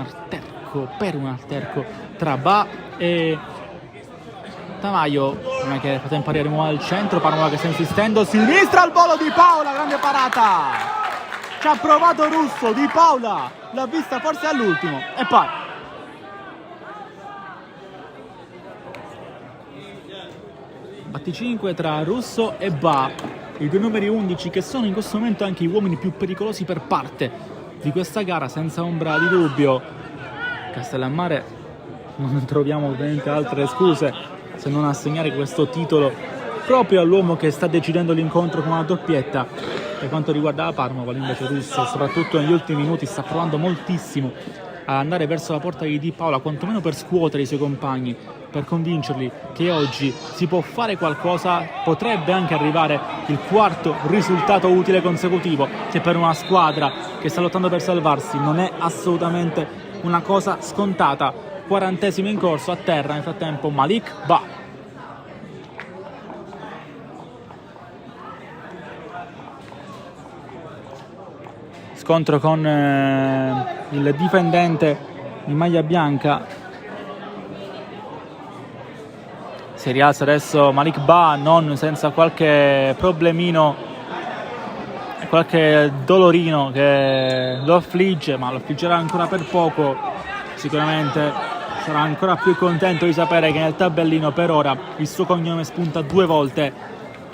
un alterco tra Ba e Tamaio. Non è che nel frattempo arriviamo al centro, Parmola che sta insistendo, sinistra al volo di Paola, grande parata, ci ha provato Russo, Di Paola l'ha vista forse all'ultimo e poi batticinque tra Russo e Ba, i due numeri 11 che sono in questo momento anche gli uomini più pericolosi per parte di questa gara, senza ombra di dubbio. Castellammare non troviamo ovviamente altre scuse se non assegnare questo titolo proprio all'uomo che sta decidendo l'incontro con una doppietta. Per quanto riguarda la Parmoval invece Russo, soprattutto negli ultimi minuti, sta provando moltissimo a andare verso la porta di Di Paola, quantomeno per scuotere i suoi compagni, per convincerli che oggi si può fare qualcosa, potrebbe anche arrivare il quarto risultato utile consecutivo, che per una squadra che sta lottando per salvarsi non è assolutamente una cosa scontata. 40esimo in corso, a terra nel frattempo Malik Ba. Scontro con il difendente in maglia bianca. Si rialza adesso Malik Ba, non senza qualche problemino, qualche dolorino che lo affligge, ma lo affliggerà ancora per poco. Sicuramente sarà ancora più contento di sapere che nel tabellino per ora il suo cognome spunta 2 volte,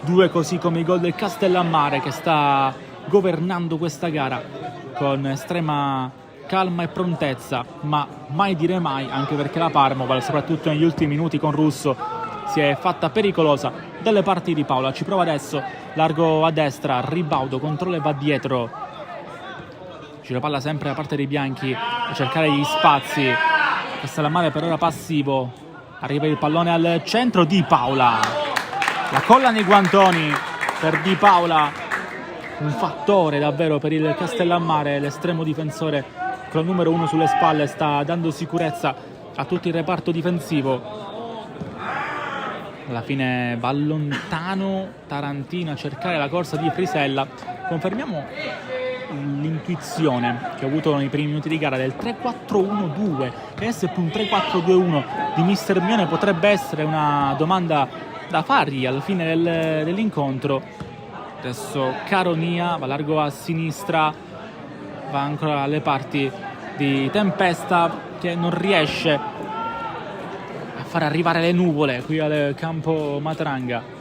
2 così come i gol del Castellammare, che sta governando questa gara con estrema calma e prontezza, ma mai dire mai, anche perché la Parmoval, soprattutto negli ultimi minuti con Russo, si è fatta pericolosa dalle parti di Paola. Ci prova adesso, largo a destra, Ribaudo, controlla e va dietro. giro palla sempre da parte dei bianchi a cercare gli spazi. Castellammare per ora passivo, arriva il pallone al centro, Di Paula, la colla nei guantoni per Di Paula, un fattore davvero per il Castellammare, l'estremo difensore con il numero 1 sulle spalle sta dando sicurezza a tutto il reparto difensivo. Alla fine va lontano Tarantino a cercare la corsa di Frisella. Confermiamo l'intuizione che ho avuto nei primi minuti di gara del 3-4-1-2, che S più un 3-4-2-1 di Mister Mione potrebbe essere una domanda da fargli alla fine dell'incontro. Adesso Caronia va largo a sinistra, va ancora alle parti di Tempesta che non riesce a far arrivare le nuvole qui al campo Matranga.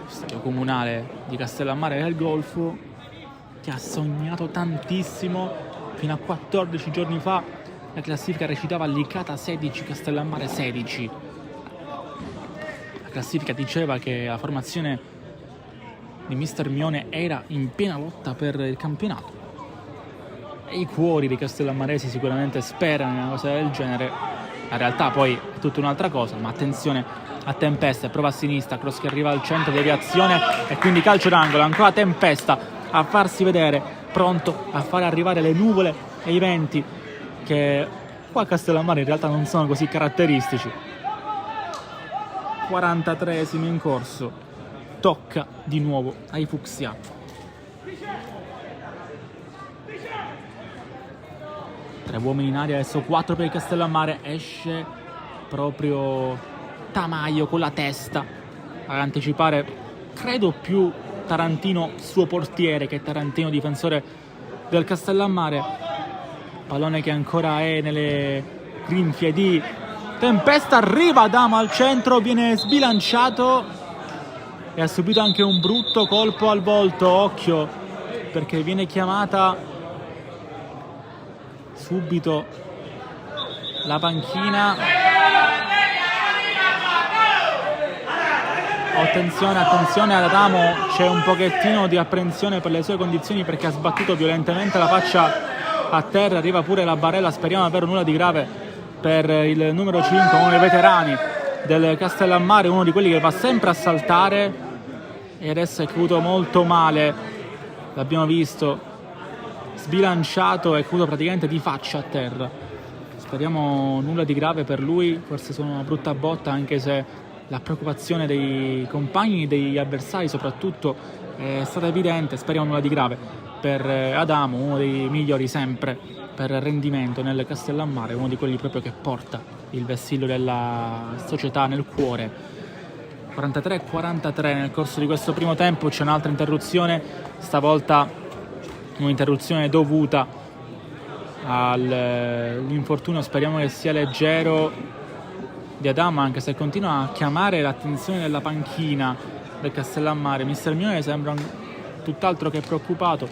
Stadio comunale di Castellammare del Golfo, che ha sognato tantissimo. Fino a 14 giorni fa la classifica recitava Licata 16, Castellammare 16. La classifica diceva che la formazione di Mister Mione era in piena lotta per il campionato. E i cuori dei castellammaresi sicuramente sperano in una cosa del genere. La realtà poi è tutta un'altra cosa, ma attenzione a Tempesta, prova a sinistra, cross che arriva al centro, deviazione e quindi calcio d'angolo. Ancora Tempesta a farsi vedere, pronto a fare arrivare le nuvole e i venti che qua a Castellammare in realtà non sono così caratteristici. 43esimo in corso, tocca di nuovo ai Fucsia. Tre uomini in aria, adesso 4 per il Castellammare, esce proprio Tamaio con la testa ad anticipare, credo più Tarantino suo portiere che Tarantino difensore del Castellammare. Pallone che ancora è nelle grinfie di Tempesta, arriva Adamo al centro, viene sbilanciato e ha subito anche un brutto colpo al volto, occhio perché viene chiamata subito la panchina. Attenzione ad Adamo, c'è un pochettino di apprensione per le sue condizioni perché ha sbattuto violentemente la faccia a terra, arriva pure la barella, speriamo davvero nulla di grave per il numero 5, uno dei veterani del Castellammare, uno di quelli che va sempre a saltare e adesso è caduto molto male, l'abbiamo visto, sbilanciato e caduto praticamente di faccia a terra. Speriamo nulla di grave per lui, forse solo una brutta botta, anche se la preoccupazione dei compagni, degli avversari soprattutto, è stata evidente. Speriamo nulla di grave per Adamo, uno dei migliori sempre per rendimento nel Castellammare, uno di quelli proprio che porta il vessillo della società nel cuore. 43-43 nel corso di questo primo tempo, c'è un'altra interruzione, stavolta un'interruzione dovuta all'infortunio, speriamo che sia leggero, di Adamo, anche se continua a chiamare l'attenzione della panchina del Castellammare. Mister Mione sembra tutt'altro che preoccupato,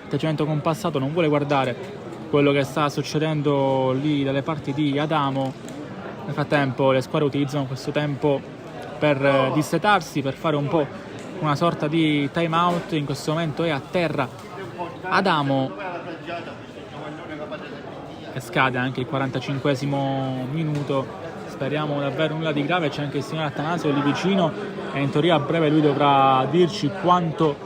atteggiamento compassato, non vuole guardare quello che sta succedendo lì dalle parti di Adamo. Nel frattempo le squadre utilizzano questo tempo per dissetarsi, per fare un po' una sorta di time out. In questo momento è a terra Adamo e scade anche il 45esimo minuto. Speriamo davvero nulla di grave, c'è anche il signor Attanasio lì vicino e in teoria a breve lui dovrà dirci quanto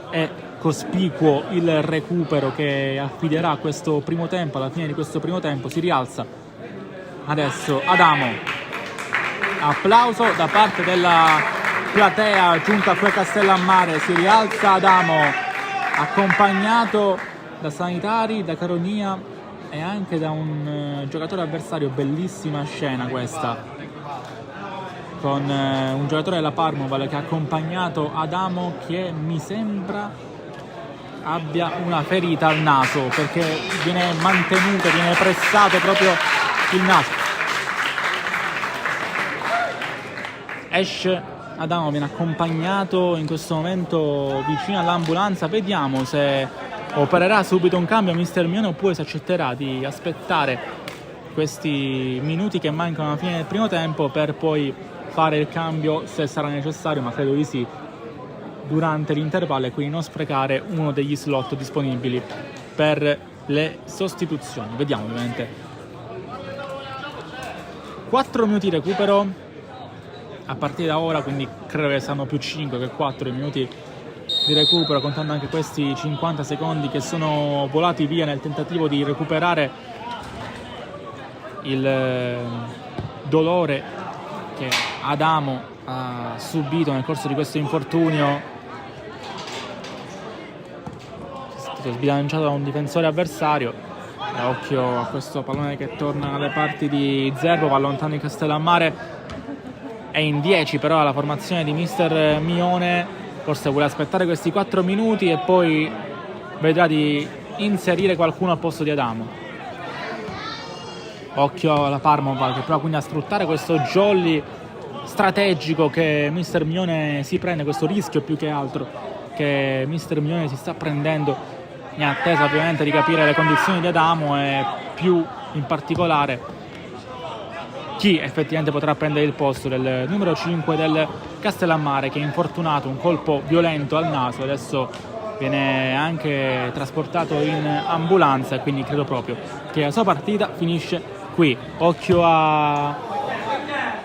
è cospicuo il recupero che affiderà questo primo tempo. Alla fine di questo primo tempo si rialza adesso Adamo, applauso da parte della platea giunta qui a Castellammare, si rialza Adamo accompagnato da sanitari, da Caronia e anche da un giocatore avversario. Bellissima scena questa, con un giocatore della Parmoval che ha accompagnato Adamo, che mi sembra abbia una ferita al naso perché viene mantenuto, viene pressato proprio il naso. Esce Adamo, viene accompagnato in questo momento vicino all'ambulanza, vediamo se opererà subito un cambio Mister Mione oppure si accetterà di aspettare questi minuti che mancano alla fine del primo tempo per poi fare il cambio se sarà necessario, ma credo di sì, durante l'intervallo e quindi non sprecare uno degli slot disponibili per le sostituzioni. Vediamo ovviamente. 4 minuti di recupero a partire da ora, quindi credo che saranno più 5 che 4 minuti di recupero, contando anche questi 50 secondi che sono volati via nel tentativo di recuperare il dolore che Adamo ha subito nel corso di questo infortunio. È stato sbilanciato da un difensore avversario. E occhio a questo pallone che torna alle parti di Zerbo, va lontano di Castellammare. È in 10 però la formazione di mister Mione, forse vuole aspettare questi 4 minuti e poi vedrà di inserire qualcuno al posto di Adamo. Occhio alla Parmoval che prova quindi a sfruttare questo jolly strategico che mister Mione si prende, questo rischio più che altro che mister Mione si sta prendendo in attesa ovviamente di capire le condizioni di Adamo e più in particolare chi effettivamente potrà prendere il posto del numero 5 del Castellammare, che è infortunato, un colpo violento al naso, adesso viene anche trasportato in ambulanza e quindi credo proprio che la sua partita finisce qui. Occhio a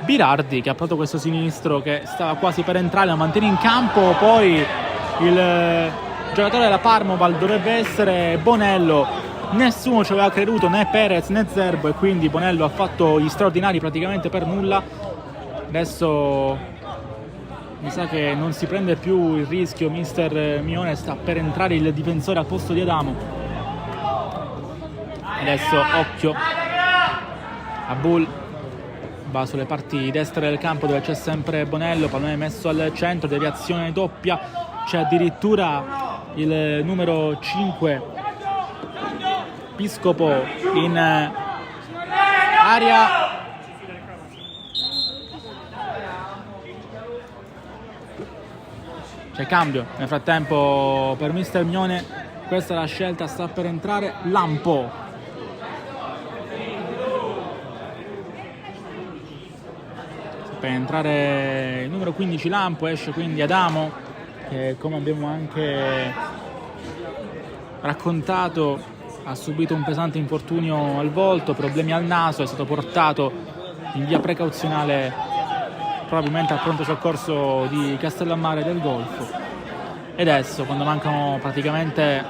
Birardi che ha proprio questo sinistro che stava quasi per entrare, lo mantiene in campo, poi il giocatore della Parmoval dovrebbe essere Bonello. Nessuno ci aveva creduto, né Perez né Zerbo, e quindi Bonello ha fatto gli straordinari praticamente per nulla. Adesso mi sa che non si prende più il rischio, mister Mione sta per entrare il difensore al posto di Adamo. Adesso occhio a Bull, va sulle parti destre del campo dove c'è sempre Bonello, pallone messo al centro, deviazione doppia, c'è addirittura il numero 5 Piscopo in aria. C'è cambio nel frattempo per mister Mione, questa è la scelta, sta per entrare Lampo. Sta per entrare il numero 15 Lampo, esce quindi Adamo che, come abbiamo anche raccontato, ha subito un pesante infortunio al volto, problemi al naso, è stato portato in via precauzionale probabilmente al pronto soccorso di Castellammare del Golfo. E adesso, quando mancano praticamente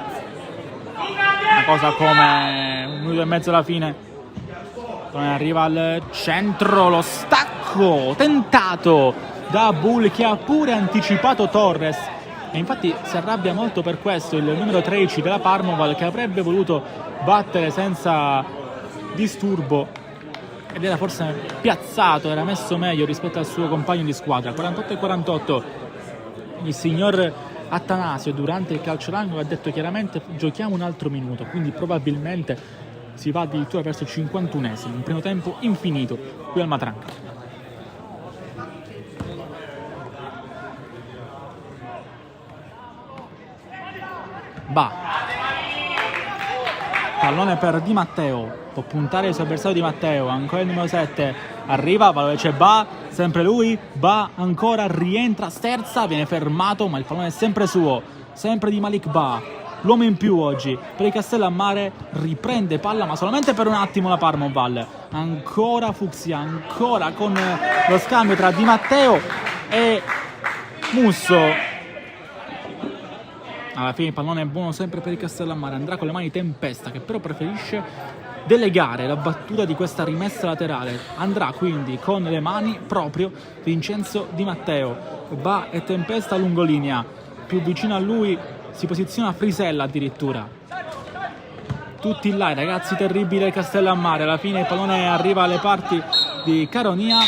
una cosa come un minuto e mezzo alla fine, arriva al centro, lo stacco tentato da Bull che ha pure anticipato Torres. E infatti si arrabbia molto per questo il numero 13 della Parmoval, che avrebbe voluto battere senza disturbo ed era forse piazzato, era messo meglio rispetto al suo compagno di squadra. 48-48 il signor Attanasio durante il calcio d'angolo ha detto chiaramente giochiamo un altro minuto, quindi probabilmente si va addirittura verso il 51esimo, un primo tempo infinito qui al Matranga. Pallone per Di Matteo, può puntare il suo avversario Di Matteo, ancora il numero 7, arriva, dove c'è sempre lui, ancora, rientra, sterza, viene fermato, ma il pallone è sempre suo, sempre di Malik l'uomo in più oggi per il Castellammare, riprende palla ma solamente per un attimo la Parmoval, ancora Fucsia, ancora con lo scambio tra Di Matteo e Musso. Alla fine il pallone è buono sempre per il Castellammare, andrà con le mani Tempesta che però preferisce delegare la battuta di questa rimessa laterale, andrà quindi con le mani proprio Vincenzo Di Matteo, e Tempesta lungolinea, più vicino a lui si posiziona Frisella addirittura. Tutti là i ragazzi terribili del Castellammare, alla fine il pallone arriva alle parti di Caronia,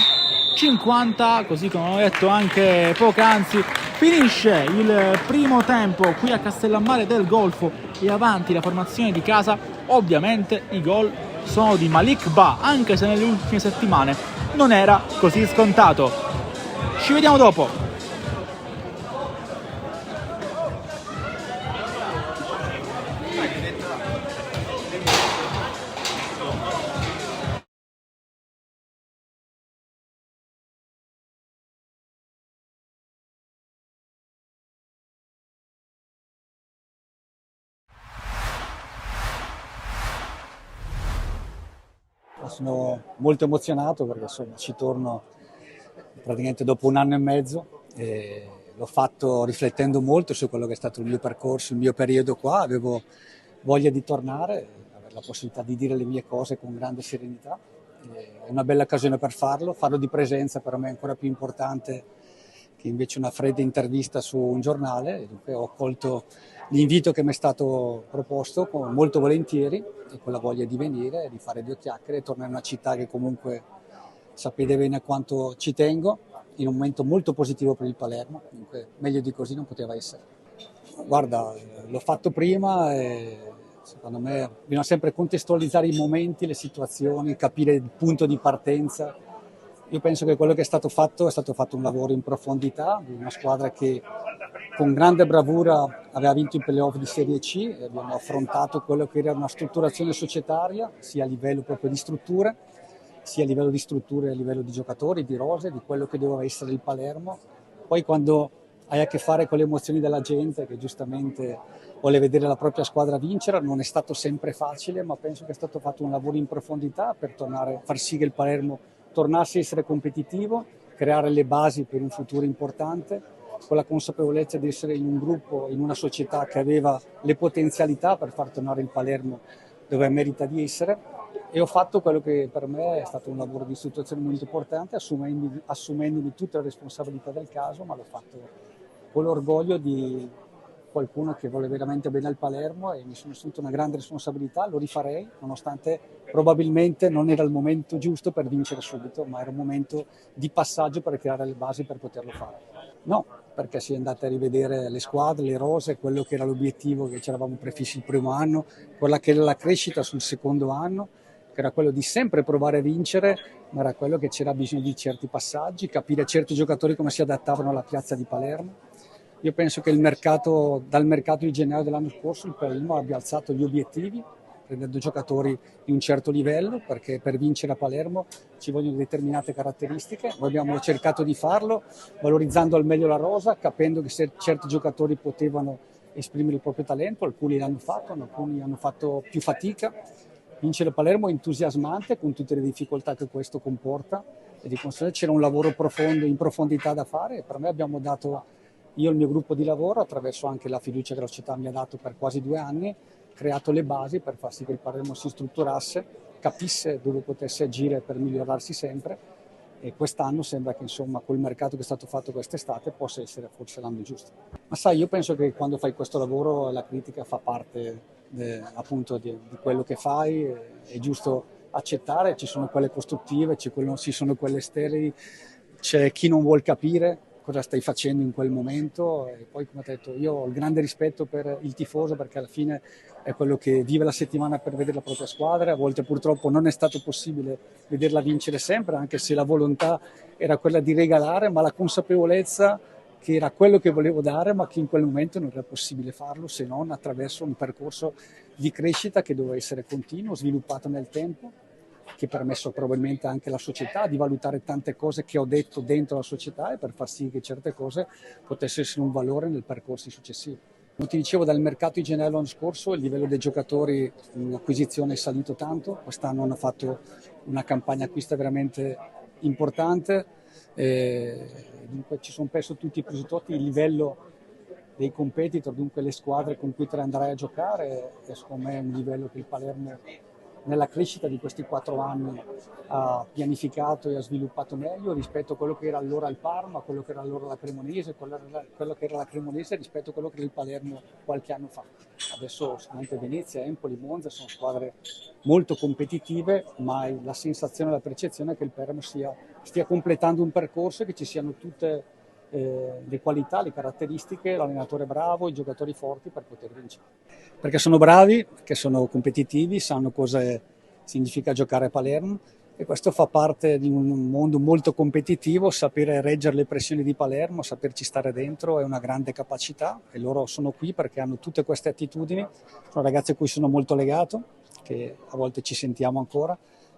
50, così come ho detto anche poc'anzi. Finisce il primo tempo qui a Castellammare del Golfo e avanti la formazione di casa. Ovviamente i gol sono di Malik anche se nelle ultime settimane non era così scontato. Ci vediamo dopo. Sono molto emozionato perché insomma ci torno praticamente dopo 1 anno e mezzo e l'ho fatto riflettendo molto su quello che è stato il mio percorso, il mio periodo qua. Avevo voglia di tornare, avere la possibilità di dire le mie cose con grande serenità. È una bella occasione per farlo di presenza per me è ancora più importante che invece una fredda intervista su un giornale. E dunque ho colto l'invito che mi è stato proposto molto volentieri e con la voglia di venire, di fare 2 chiacchiere e tornare in una città che comunque sapete bene quanto ci tengo, in un momento molto positivo per il Palermo, dunque meglio di così non poteva essere. Guarda, l'ho fatto prima e secondo me bisogna sempre contestualizzare i momenti, le situazioni, capire il punto di partenza. Io penso che quello che è stato fatto un lavoro in profondità di una squadra che con grande bravura aveva vinto i playoff di Serie C e abbiamo affrontato quello che era una strutturazione societaria, sia a livello proprio di strutture, sia a livello di strutture, a livello di giocatori, di rose, di quello che doveva essere il Palermo. Poi quando hai a che fare con le emozioni della gente che giustamente vuole vedere la propria squadra vincere, non è stato sempre facile, ma penso che è stato fatto un lavoro in profondità per far sì che il Palermo tornasse a essere competitivo, creare le basi per un futuro importante, con la consapevolezza di essere in un gruppo, in una società che aveva le potenzialità per far tornare il Palermo dove merita di essere. E ho fatto quello che per me è stato un lavoro di istruzione molto importante, assumendomi tutte le responsabilità del caso, ma l'ho fatto con l'orgoglio di qualcuno che vuole veramente bene al Palermo e mi sono assunto una grande responsabilità, lo rifarei, nonostante probabilmente non era il momento giusto per vincere subito, ma era un momento di passaggio per creare le basi per poterlo fare. No, perché si è andate a rivedere le squadre, le rose, quello che era l'obiettivo che ci eravamo prefissi il primo anno, quella che era la crescita sul secondo anno, che era quello di sempre provare a vincere, ma era quello che c'era bisogno di certi passaggi, capire certi giocatori come si adattavano alla piazza di Palermo. Io penso che dal mercato di gennaio dell'anno scorso il Palermo abbia alzato gli obiettivi, prendendo giocatori di un certo livello, perché per vincere a Palermo ci vogliono determinate caratteristiche. Noi abbiamo cercato di farlo, valorizzando al meglio la rosa, capendo che certi giocatori potevano esprimere il proprio talento, alcuni l'hanno fatto, alcuni hanno fatto più fatica. Vincere a Palermo è entusiasmante con tutte le difficoltà che questo comporta e di conseguenza c'era un lavoro profondo, in profondità da fare e per me abbiamo dato, io e il mio gruppo di lavoro, attraverso anche la fiducia che la società mi ha dato per quasi 2 anni, creato le basi per far sì che il Palermo si strutturasse, capisse dove potesse agire per migliorarsi sempre e quest'anno sembra che insomma col mercato che è stato fatto quest'estate possa essere forse l'anno giusto. Ma sai, io penso che quando fai questo lavoro la critica fa parte appunto di quello che fai, è giusto accettare, ci sono quelle costruttive, ci sono quelle sterili, c'è chi non vuol capire cosa stai facendo in quel momento e poi come ho detto io ho il grande rispetto per il tifoso perché alla fine è quello che vive la settimana per vedere la propria squadra, a volte purtroppo non è stato possibile vederla vincere sempre anche se la volontà era quella di regalare, ma la consapevolezza che era quello che volevo dare ma che in quel momento non era possibile farlo se non attraverso un percorso di crescita che doveva essere continuo, sviluppato nel tempo, che ha permesso probabilmente anche alla società di valutare tante cose che ho detto dentro la società e per far sì che certe cose potessero essere un valore nel percorso successivo. Come ti dicevo, dal mercato di gennaio l'anno scorso il livello dei giocatori in acquisizione è salito tanto, quest'anno hanno fatto una campagna acquista veramente importante, dunque ci sono perso tutti i presupposti, il livello dei competitor, dunque le squadre con cui te andrai a giocare, è secondo me un livello che il Palermo nella crescita di questi 4 anni ha pianificato e ha sviluppato meglio rispetto a quello che era allora il Parma, quello che era allora la Cremonese, quello che era la Cremonese rispetto a quello che era il Palermo qualche anno fa. Adesso sicuramente Venezia, Empoli, Monza sono squadre molto competitive, ma la sensazione e la percezione è che il Palermo stia completando un percorso e che ci siano tutte le qualità, le caratteristiche, l'allenatore bravo, i giocatori forti per poter vincere. Perché sono bravi, perché sono competitivi, sanno cosa significa giocare a Palermo e questo fa parte di un mondo molto competitivo, sapere reggere le pressioni di Palermo, saperci stare dentro è una grande capacità e loro sono qui perché hanno tutte queste attitudini, sono ragazzi a cui sono molto legato, che a volte ci sentiamo ancora.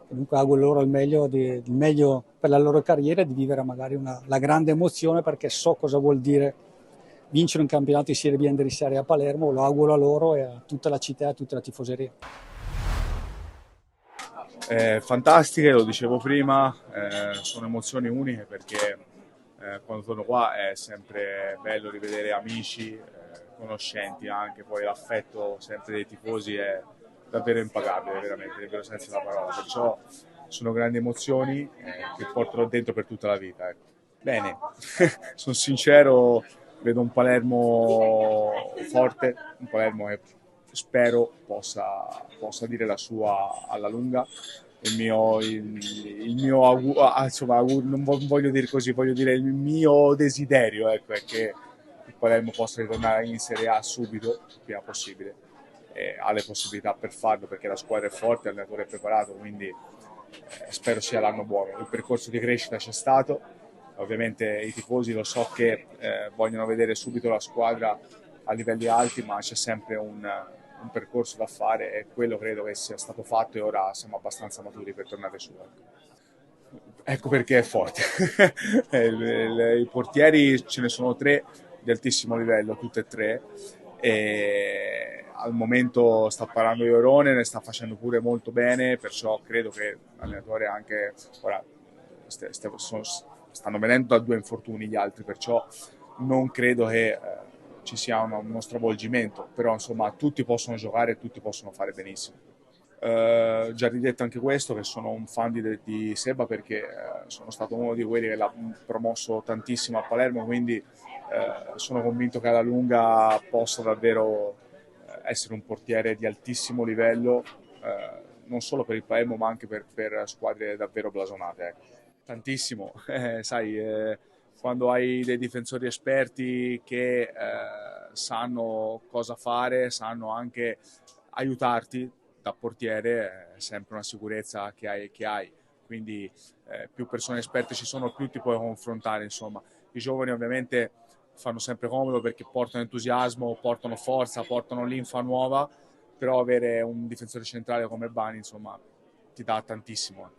Comunque auguro loro il meglio per la loro carriera e di vivere magari la grande emozione perché so cosa vuol dire vincere un campionato di Serie B e andare in Serie A Palermo, lo auguro a loro e a tutta la città e a tutta la tifoseria. Fantastiche, lo dicevo prima, sono emozioni uniche perché quando torno qua è sempre bello rivedere amici, conoscenti anche, poi l'affetto sempre dei tifosi è davvero impagabile, veramente, davvero senza la parola, perciò sono grandi emozioni che porterò dentro per tutta la vita. Ecco. Bene, sono sincero, vedo un Palermo forte, un Palermo che spero possa dire la sua alla lunga. Insomma, non voglio dire così, voglio dire il mio desiderio, ecco, è che il Palermo possa ritornare in Serie A subito, il prima possibile. Ha le possibilità per farlo perché la squadra è forte, l'allenatore è preparato, quindi spero sia l'anno buono. Il percorso di crescita c'è stato, ovviamente i tifosi lo so che vogliono vedere subito la squadra a livelli alti, ma c'è sempre un percorso da fare e quello credo che sia stato fatto e ora siamo abbastanza maturi per tornare su. Ecco perché è forte. I portieri ce ne sono tre di altissimo livello, tutte e tre. E al momento sta parlando Iorone, ne sta facendo pure molto bene, perciò credo che l'allenatore anche ora stanno venendo da due infortuni gli altri, perciò non credo che ci sia uno stravolgimento, però insomma tutti possono giocare e tutti possono fare benissimo. Già ridetto anche questo, che sono un fan di Seba perché sono stato uno di quelli che l'ha promosso tantissimo a Palermo, quindi sono convinto che alla lunga possa davvero essere un portiere di altissimo livello, non solo per il Palermo ma anche per squadre davvero blasonate. Ecco. Tantissimo, sai, quando hai dei difensori esperti che sanno cosa fare, sanno anche aiutarti da portiere, è sempre una sicurezza che hai. Quindi più persone esperte ci sono, più ti puoi confrontare, insomma. I giovani ovviamente fanno sempre comodo perché portano entusiasmo, portano forza, portano linfa nuova, però avere un difensore centrale come Bani, insomma, ti dà tantissimo.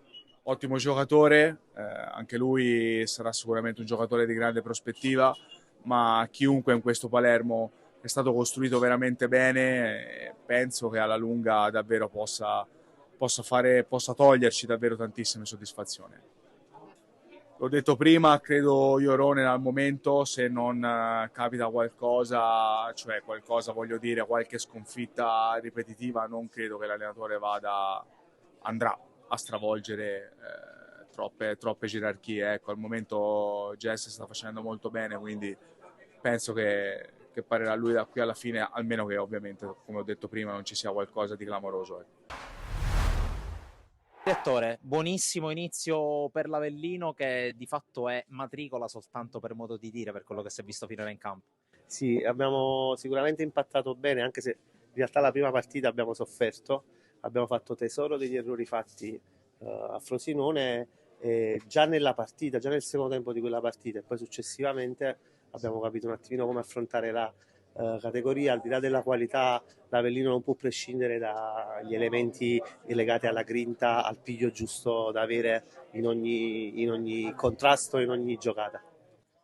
Ottimo giocatore, anche lui sarà sicuramente un giocatore di grande prospettiva, ma chiunque in questo Palermo è stato costruito veramente bene e penso che alla lunga davvero possa toglierci davvero tantissime soddisfazioni. L'ho detto prima, credo Iorone al momento, se non capita qualcosa, cioè qualcosa voglio dire, qualche sconfitta ripetitiva, non credo che l'allenatore andrà a stravolgere troppe gerarchie. Ecco, al momento Jess sta facendo molto bene, quindi penso che parlerà lui da qui alla fine, almeno che ovviamente, come ho detto prima, non ci sia qualcosa di clamoroso. Ecco. Direttore, buonissimo inizio per l'Avellino che di fatto è matricola soltanto per modo di dire per quello che si è visto finora in campo. Sì, abbiamo sicuramente impattato bene, anche se in realtà la prima partita abbiamo sofferto, abbiamo fatto tesoro degli errori fatti a Frosinone già nella partita, già nel secondo tempo di quella partita e poi successivamente abbiamo capito un attimino come affrontare la categoria, al di là della qualità, l'Avellino non può prescindere dagli elementi legati alla grinta, al piglio giusto da avere in ogni contrasto, in ogni giocata.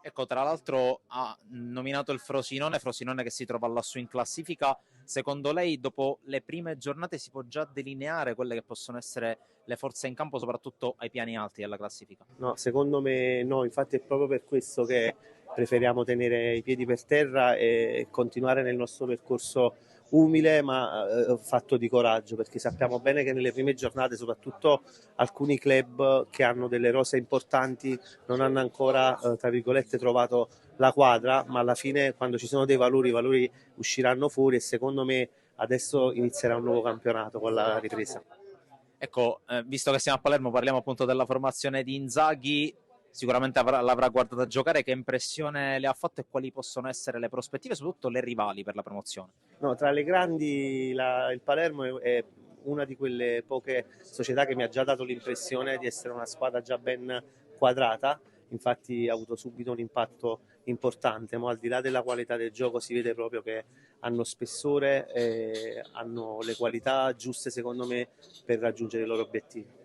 Ecco, tra l'altro ha nominato il Frosinone che si trova lassù in classifica. Secondo lei, dopo le prime giornate, si può già delineare quelle che possono essere le forze in campo, soprattutto ai piani alti della classifica? No, secondo me no, infatti è proprio per questo che preferiamo tenere i piedi per terra e continuare nel nostro percorso umile ma fatto di coraggio, perché sappiamo bene che nelle prime giornate, soprattutto alcuni club che hanno delle rose importanti, non hanno ancora, tra virgolette, trovato la quadra, ma alla fine quando ci sono dei valori, i valori usciranno fuori e secondo me adesso inizierà un nuovo campionato con la ripresa. Ecco, visto che siamo a Palermo, parliamo appunto della formazione di Inzaghi. Sicuramente l'avrà guardata giocare. Che impressione le ha fatto e quali possono essere le prospettive, soprattutto le rivali per la promozione? No, tra le grandi il Palermo è una di quelle poche società che mi ha già dato l'impressione di essere una squadra già ben quadrata, infatti ha avuto subito un impatto importante, ma al di là della qualità del gioco si vede proprio che hanno spessore e hanno le qualità giuste secondo me per raggiungere i loro obiettivi.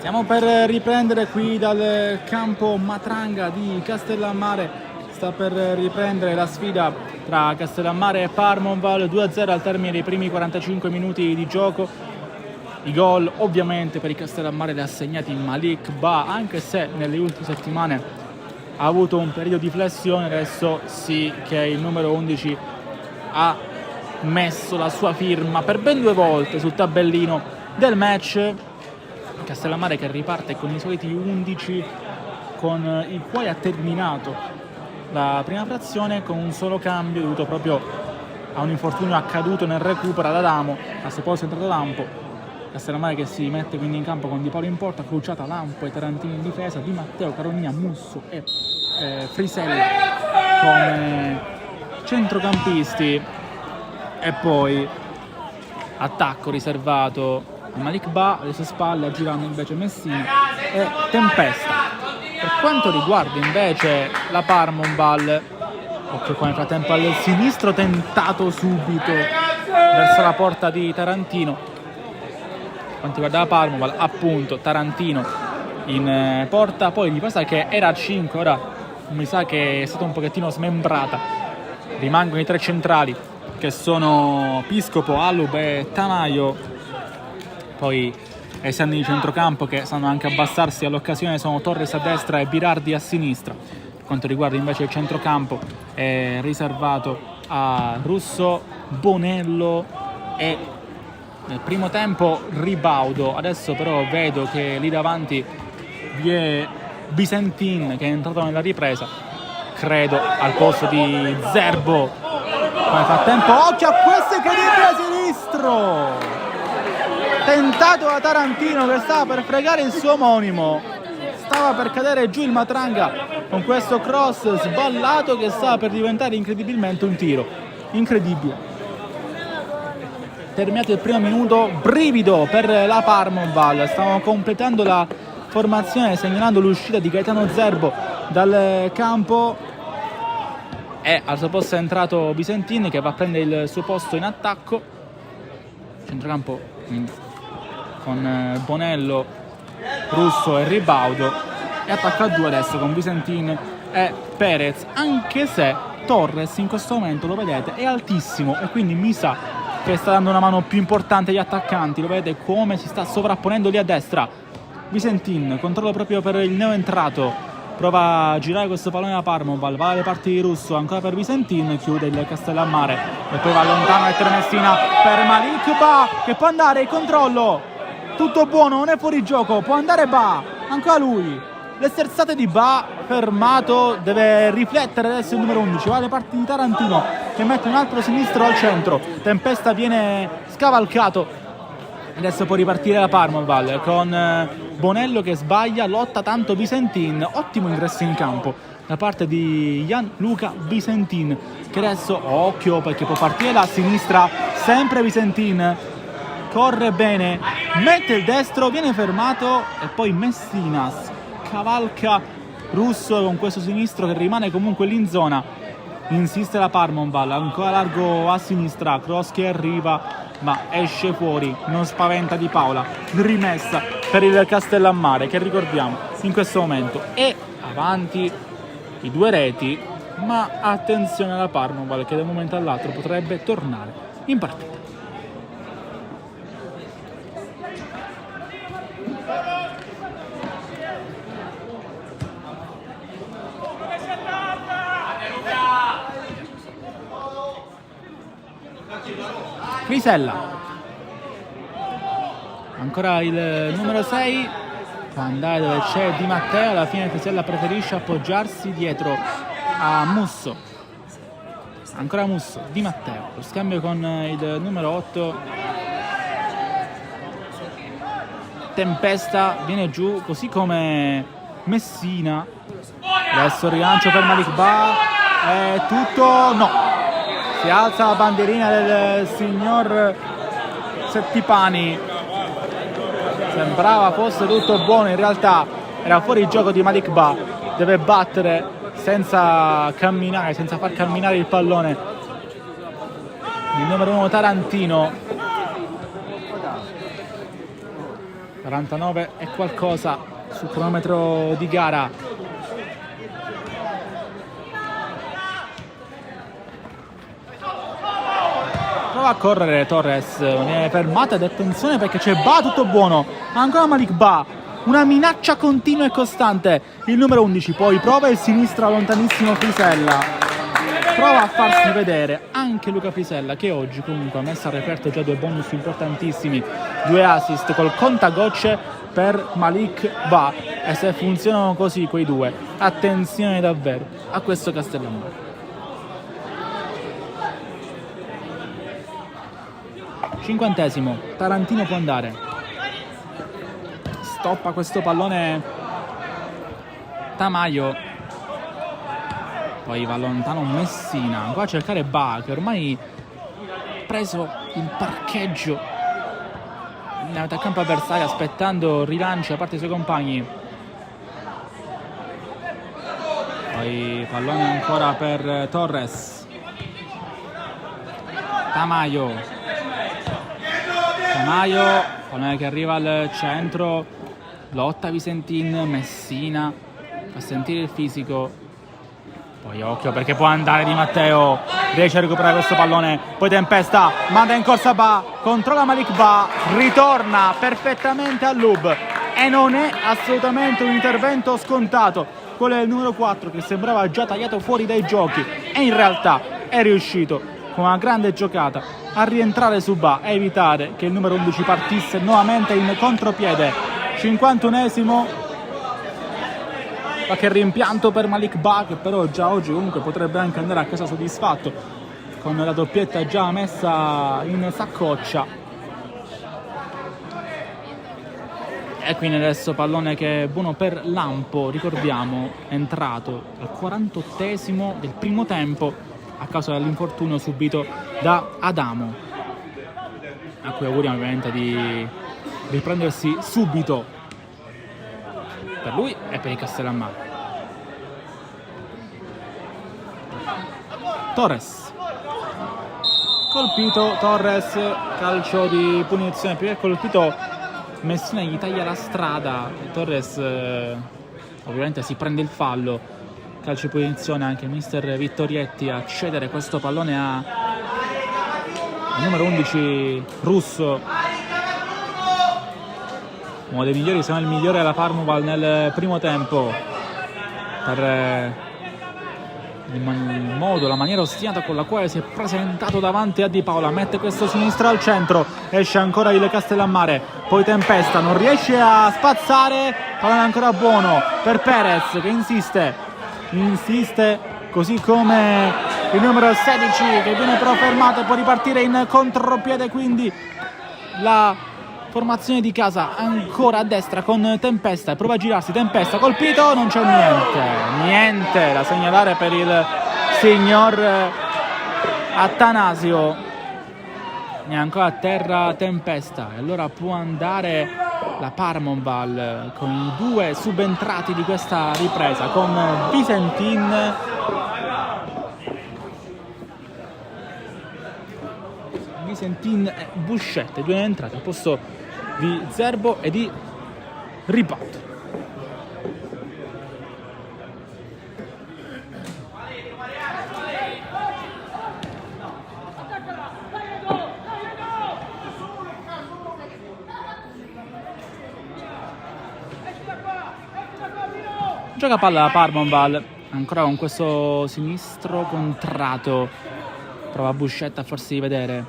Stiamo per riprendere qui dal campo Matranga di Castellammare. Sta per riprendere la sfida tra Castellammare e Parmonval, 2-0 al termine dei primi 45 minuti di gioco. I gol ovviamente per i Castellammare li ha segnati Malik Ba, anche se nelle ultime settimane ha avuto un periodo di flessione. Adesso sì che il numero 11 ha messo la sua firma per ben 2 volte sul tabellino del match. Castellammare che riparte con i soliti 11 con i quali ha terminato la prima frazione, con un solo cambio dovuto proprio a un infortunio accaduto nel recupero ad Adamo. A suo posto è entrato Lampo. Castellammare che si mette quindi in campo con Di Paolo in porta, Cruciata, Lampo e Tarantini in difesa, Di Matteo, Carogna, Musso e Frisella come centrocampisti, e poi attacco riservato a Malik Ba, alle sue spalle girando invece Messina e Tempesta. Per quanto riguarda invece la Parmonval, occhio qua nel frattempo al sinistro tentato subito verso la porta di Tarantino. Per quanto riguarda la Parmonval, appunto Tarantino in porta, poi di passa che era a 5, ora mi sa che è stata un pochettino smembrata. Rimangono i 3 centrali che sono Piscopo, Alub e Tamaio. Poi esterni di centrocampo che sanno anche abbassarsi all'occasione sono Torres a destra e Birardi a sinistra. Per quanto riguarda invece il centrocampo è riservato a Russo, Bonello e nel primo tempo Ribaudo. Adesso però vedo che lì davanti vi è Visentin che è entrato nella ripresa, credo al posto di Zerbo. Nel frattempo occhio a questo incredibile a sinistro, tentato da Tarantino che stava per fregare il suo omonimo, stava per cadere giù il Matranga con questo cross sballato che stava per diventare incredibilmente un tiro. Incredibile. Terminato il primo minuto, brivido per la Parmonval. Stavano completando la formazione segnalando l'uscita di Gaetano Zerbo dal campo e al suo posto è entrato Visentin che va a prendere il suo posto in attacco. Centrocampo con Bonello, Russo e Ribaudo, e attacco a 2 adesso con Visentin e Perez, anche se Torres in questo momento, lo vedete, è altissimo e quindi mi sa che sta dando una mano più importante agli attaccanti. Lo vedete come si sta sovrapponendo lì a destra. Visentin, controllo proprio per il neoentrato, prova a girare questo pallone da Parmonval, va alle parti di Russo, ancora per Visentin, chiude il Castellammare e poi va lontano e Messina per Malik Ba che può andare, il controllo, tutto buono, non è fuori gioco, può andare Ba, ancora lui, le sterzate di Ba, fermato, deve riflettere adesso il numero 11, va alle parti di Tarantino che mette un altro sinistro al centro, Tempesta viene scavalcato. Adesso può ripartire la Parmonval con Bonello che sbaglia, lotta tanto Visentin, ottimo ingresso in campo da parte di Gianluca Visentin che adesso, occhio perché può partire da sinistra, sempre Visentin, corre bene, mette il destro, viene fermato e poi Messina cavalca Russo con questo sinistro che rimane comunque lì in zona. Insiste la Parmonval, ancora largo a sinistra, cross che arriva ma esce fuori, non spaventa Di Paola, rimessa per il Castellammare che ricordiamo in questo momento è avanti i 2 reti, ma attenzione alla Parmonval che da un momento all'altro potrebbe tornare in partita. Frisella, ancora il numero 6, può andare dove c'è Di Matteo, alla fine Frisella preferisce appoggiarsi dietro a Musso, ancora Musso, Di Matteo, lo scambio con il numero 8, Tempesta viene giù così come Messina, adesso il rilancio per Malik Ba, è tutto, no! Si alza la bandierina del signor Settipani, sembrava fosse tutto buono, in realtà era fuori il gioco di Malik Ba, deve battere senza camminare, senza far camminare il pallone il numero 1 Tarantino. 49 e qualcosa sul cronometro di gara. Prova a correre Torres, viene fermata ed attenzione perché c'è Ba, tutto buono, ancora Malik Ba, una minaccia continua e costante, il numero 11, poi prova il sinistro lontanissimo Frisella, prova a farsi vedere anche Luca Frisella, che oggi comunque ha messo a referto già 2 bonus importantissimi, 2 assist col contagocce per Malik Ba, e se funzionano così quei 2, attenzione davvero a questo Castellammare. 50esimo, Tarantino può andare, stoppa questo pallone Tamayo, poi va lontano Messina, ancora a cercare Ba, che ormai ha preso il parcheggio in metacampo avversario aspettando rilanci da parte dei suoi compagni. Poi pallone ancora per Torres, Tamayo, pallone che arriva al centro, lotta Visentin, Messina, fa sentire il fisico, poi occhio perché può andare Di Matteo, riesce a recuperare questo pallone, poi Tempesta, manda in corsa Ba, controlla Malik Ba, ritorna perfettamente all'Ub e non è assolutamente un intervento scontato, quello del numero 4 che sembrava già tagliato fuori dai giochi e in realtà è riuscito con una grande giocata a rientrare su Ba e evitare che il numero 11 partisse nuovamente in contropiede. 51esimo, qualche rimpianto per Malik Ba, che però già oggi comunque potrebbe anche andare a casa soddisfatto con la doppietta già messa in saccoccia. E quindi adesso pallone che è buono per Lampo, ricordiamo, è entrato al 48esimo del primo tempo a causa dell'infortunio subito da Adamo, a cui auguriamo ovviamente di riprendersi subito per lui e per il Castellammare. Torres, colpito Torres, calcio di punizione, perché colpito Messina gli taglia la strada, Torres ovviamente si prende il fallo. Calcio di punizione anche mister Vittorietti a cedere questo pallone al numero 11 russo, uno dei migliori, se non il migliore della Parmoval nel primo tempo, per il modo, la maniera ostinata con la quale si è presentato davanti a Di Paola. Mette questo sinistro al centro, esce ancora il Castellammare, poi Tempesta, non riesce a spazzare, pallone ancora buono per Perez che insiste, così come il numero 16 che viene però fermato e può ripartire in contropiede, quindi la formazione di casa ancora a destra con Tempesta, prova a girarsi, Tempesta colpito, non c'è niente da segnalare per il signor Attanasio, è ancora a terra Tempesta e allora può andare la Parmonval con i 2 subentrati di questa ripresa, con Visentin e Buscette, 2 entrate al posto di Zerbo e di Ripato. Gioca palla la Parmonval, ancora con questo sinistro contrato, prova Buscetta a farsi vedere,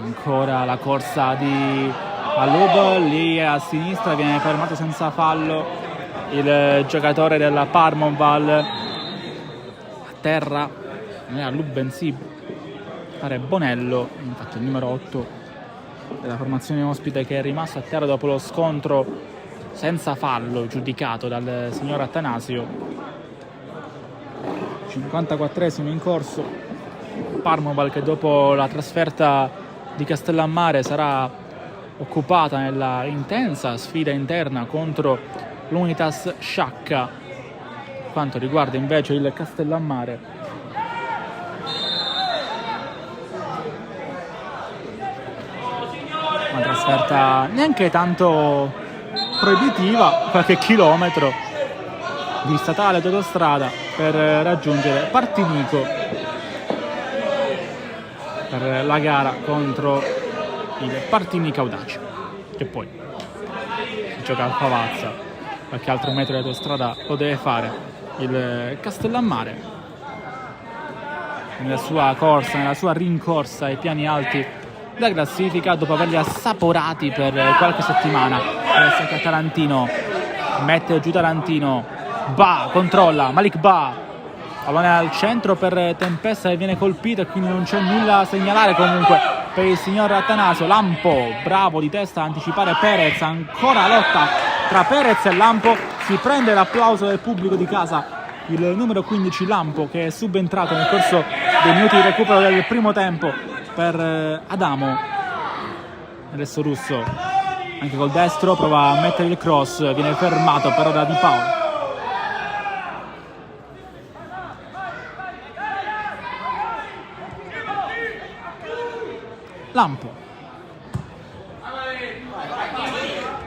ancora la corsa di Alub, lì a sinistra viene fermato senza fallo il giocatore della Parmonval, a terra non è Alub bensì pare Bonello, infatti il numero 8 della formazione ospite, che è rimasto a terra dopo lo scontro senza fallo giudicato dal signor Attanasio. 54esimo in corso, Parmoval che dopo la trasferta di Castellammare sarà occupata nella intensa sfida interna contro l'Unitas Sciacca. Per quanto riguarda invece il Castellammare, una trasferta neanche tanto proibitiva, qualche chilometro di statale d'autostrada per raggiungere Partinico per la gara contro il Partinico Audace, che poi si gioca a Pavazza, qualche altro metro di autostrada lo deve fare il Castellammare nella sua corsa, nella sua rincorsa ai piani alti della classifica, dopo averli assaporati per qualche settimana. Adesso che Tarantino mette giù Tarantino, controlla Malik Ba, pallone al centro per Tempesta che viene colpito e quindi non c'è nulla da segnalare comunque per il signor Attanasio. Lampo, bravo di testa a anticipare Perez, ancora lotta tra Perez e Lampo, si prende l'applauso del pubblico di casa il numero 15 Lampo, che è subentrato nel corso dei minuti di recupero del primo tempo per Adamo. Adesso Russo anche col destro prova a mettere il cross, viene fermato per ora Di Paolo. Lampo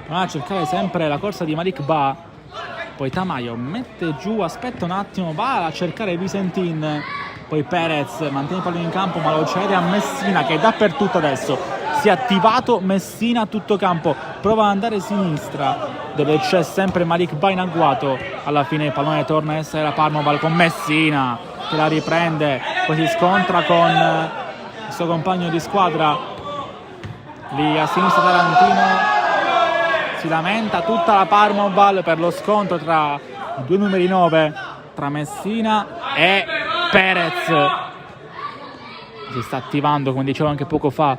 va a cercare sempre la corsa di Malik Ba, poi Tamayo mette giù, aspetta un attimo, va a cercare Visentin, poi Perez mantiene il pallone in campo ma lo cede a Messina che è dappertutto adesso, si è attivato Messina a tutto campo, prova ad andare a sinistra dove c'è sempre Malik Ba in agguato, alla fine il pallone torna a essere la Parmoval con Messina che la riprende, poi si scontra con il suo compagno di squadra lì a sinistra. Tarantino si lamenta tutta la Parmoval per lo scontro tra i due numeri 9, tra Messina e Perez. Si sta attivando, come dicevo anche poco fa,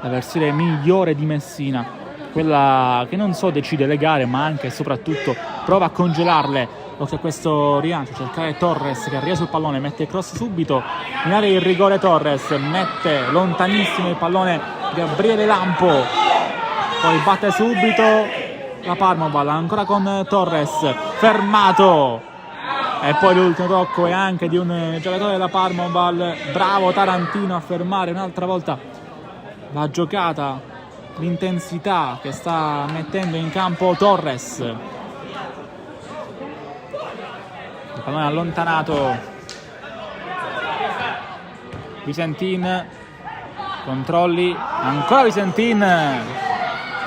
la versione migliore di Messina, quella che non so decide le gare ma anche e soprattutto prova a congelarle. Occhio a questo rilancio, cercare Torres che arriva sul pallone, mette il cross subito in area il rigore. Torres mette lontanissimo il pallone Gabriele Lampo, poi batte subito la Parmoval ancora con Torres, fermato, e poi l'ultimo tocco è anche di un giocatore della Parmoval. Bravo Tarantino a fermare un'altra volta la giocata, l'intensità che sta mettendo in campo Torres. Il pallone allontanato, Visentin, controlli, ancora Visentin,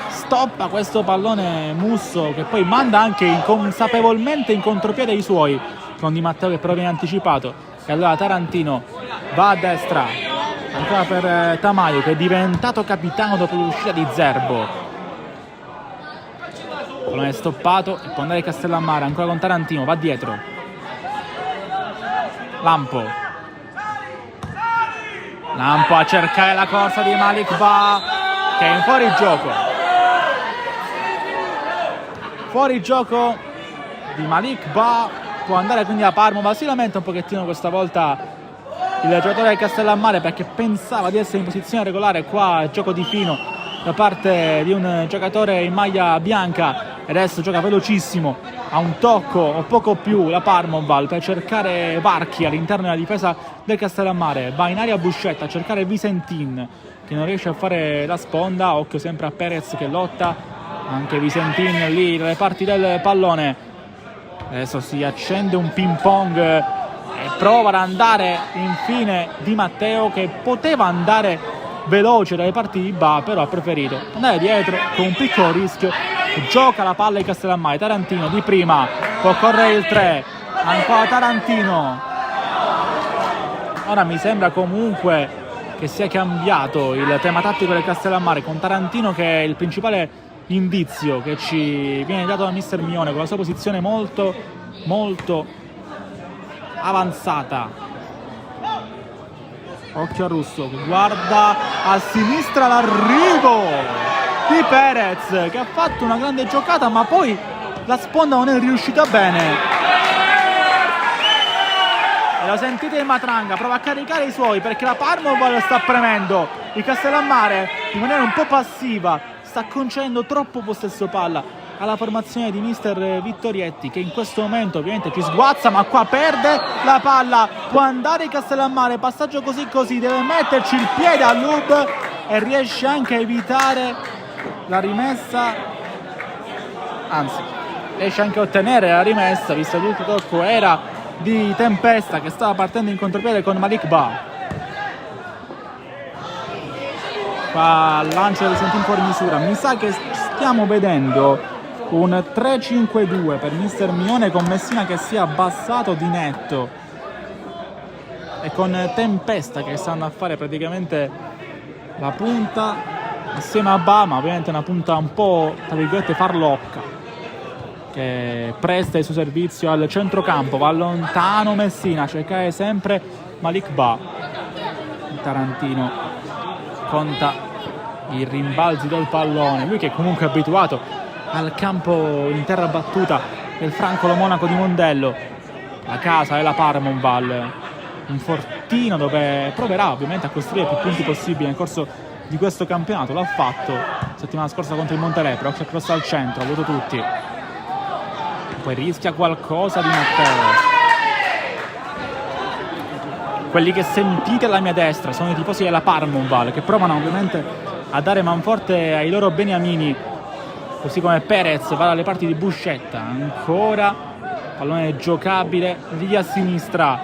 stoppa questo pallone Musso che poi manda anche inconsapevolmente in contropiede i suoi con Di Matteo che però viene anticipato, e allora Tarantino va a destra ancora per Tamayo che è diventato capitano dopo l'uscita di Zerbo. Il pallone è stoppato e può andare Castellammare ancora con Tarantino, va dietro Lampo a cercare la corsa di Malik Ba che è in fuori gioco di Malik Ba, può andare quindi a Parmoval. Si lamenta un pochettino questa volta il giocatore del Castellammare perché pensava di essere in posizione regolare, qua gioco di fino da parte di un giocatore in maglia bianca e adesso gioca velocissimo a un tocco o poco più la Parmoval per cercare varchi all'interno della difesa del Castellammare. Va in aria Buscetta a cercare Visentin che non riesce a fare la sponda, occhio sempre a Perez che lotta, anche Visentin lì dalle parti del pallone. Adesso si accende un ping pong e prova ad andare infine Di Matteo che poteva andare veloce dalle parti di Ba, però ha preferito andare dietro con un piccolo rischio. Gioca la palla di Castellammare, Tarantino di prima, può correre il 3, ancora Tarantino. Ora mi sembra comunque che sia cambiato il tema tattico del Castellammare, con Tarantino che è il principale indizio che ci viene dato da mister Mione, con la sua posizione molto avanzata. Occhio a Russo che guarda a sinistra l'arrivo di Perez che ha fatto una grande giocata ma poi la sponda non è riuscita bene. E lo sentite il Matranga, prova a caricare i suoi perché la Parmoval sta premendo. Il Castellammare in maniera un po' passiva sta concedendo troppo possesso palla alla formazione di mister Vittorietti che in questo momento ovviamente ci sguazza ma qua perde la palla. Può andare il Castellammare, passaggio così, deve metterci il piede all'Ub e riesce anche a evitare la rimessa anzi riesce anche a ottenere la rimessa, visto che l'ultimo tocco era di Tempesta che stava partendo in contropiede con Malik Ba. Qua lancio del Sentin fuori misura. Mi sa che stiamo vedendo un 3-5-2 per Mister Mione, con Messina che si è abbassato di netto e con Tempesta che stanno a fare praticamente la punta assieme a Ba, ma ovviamente una punta un po' tra virgolette farlocca, che presta il suo servizio al centrocampo. Va lontano Messina a cercare sempre Malik Ba. Tarantino conta i rimbalzi del pallone, lui che è comunque abituato al campo in terra battuta del Francolo Monaco di Mondello, la casa è la Parmonval, un fortino dove proverà ovviamente a costruire più punti possibili nel corso di questo campionato. L'ha fatto settimana scorsa contro il Montelepro, occhio cross al centro, ha avuto tutti, poi rischia qualcosa di notevole. Quelli che sentite alla mia destra sono i tifosi della Parmonval, che provano ovviamente a dare manforte ai loro beniamini, così come Perez va dalle parti di Buscetta. Ancora pallone giocabile lì a sinistra,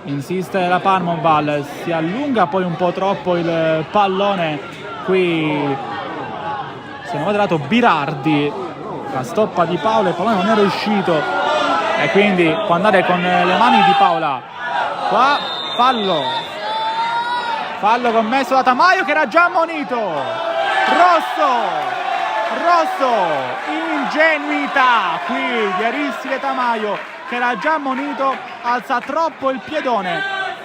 insiste la Parmonval, si allunga poi un po' troppo il pallone. Qui si è moderato Birardi, la stoppa di Paola, il pallone non era uscito e quindi può andare con le mani di Paola. Qua fallo commesso da Tamayo, che era già ammonito. Rosso, ingenuità qui di Aristide Tamayo, che era già ammonito, alza troppo il piedone,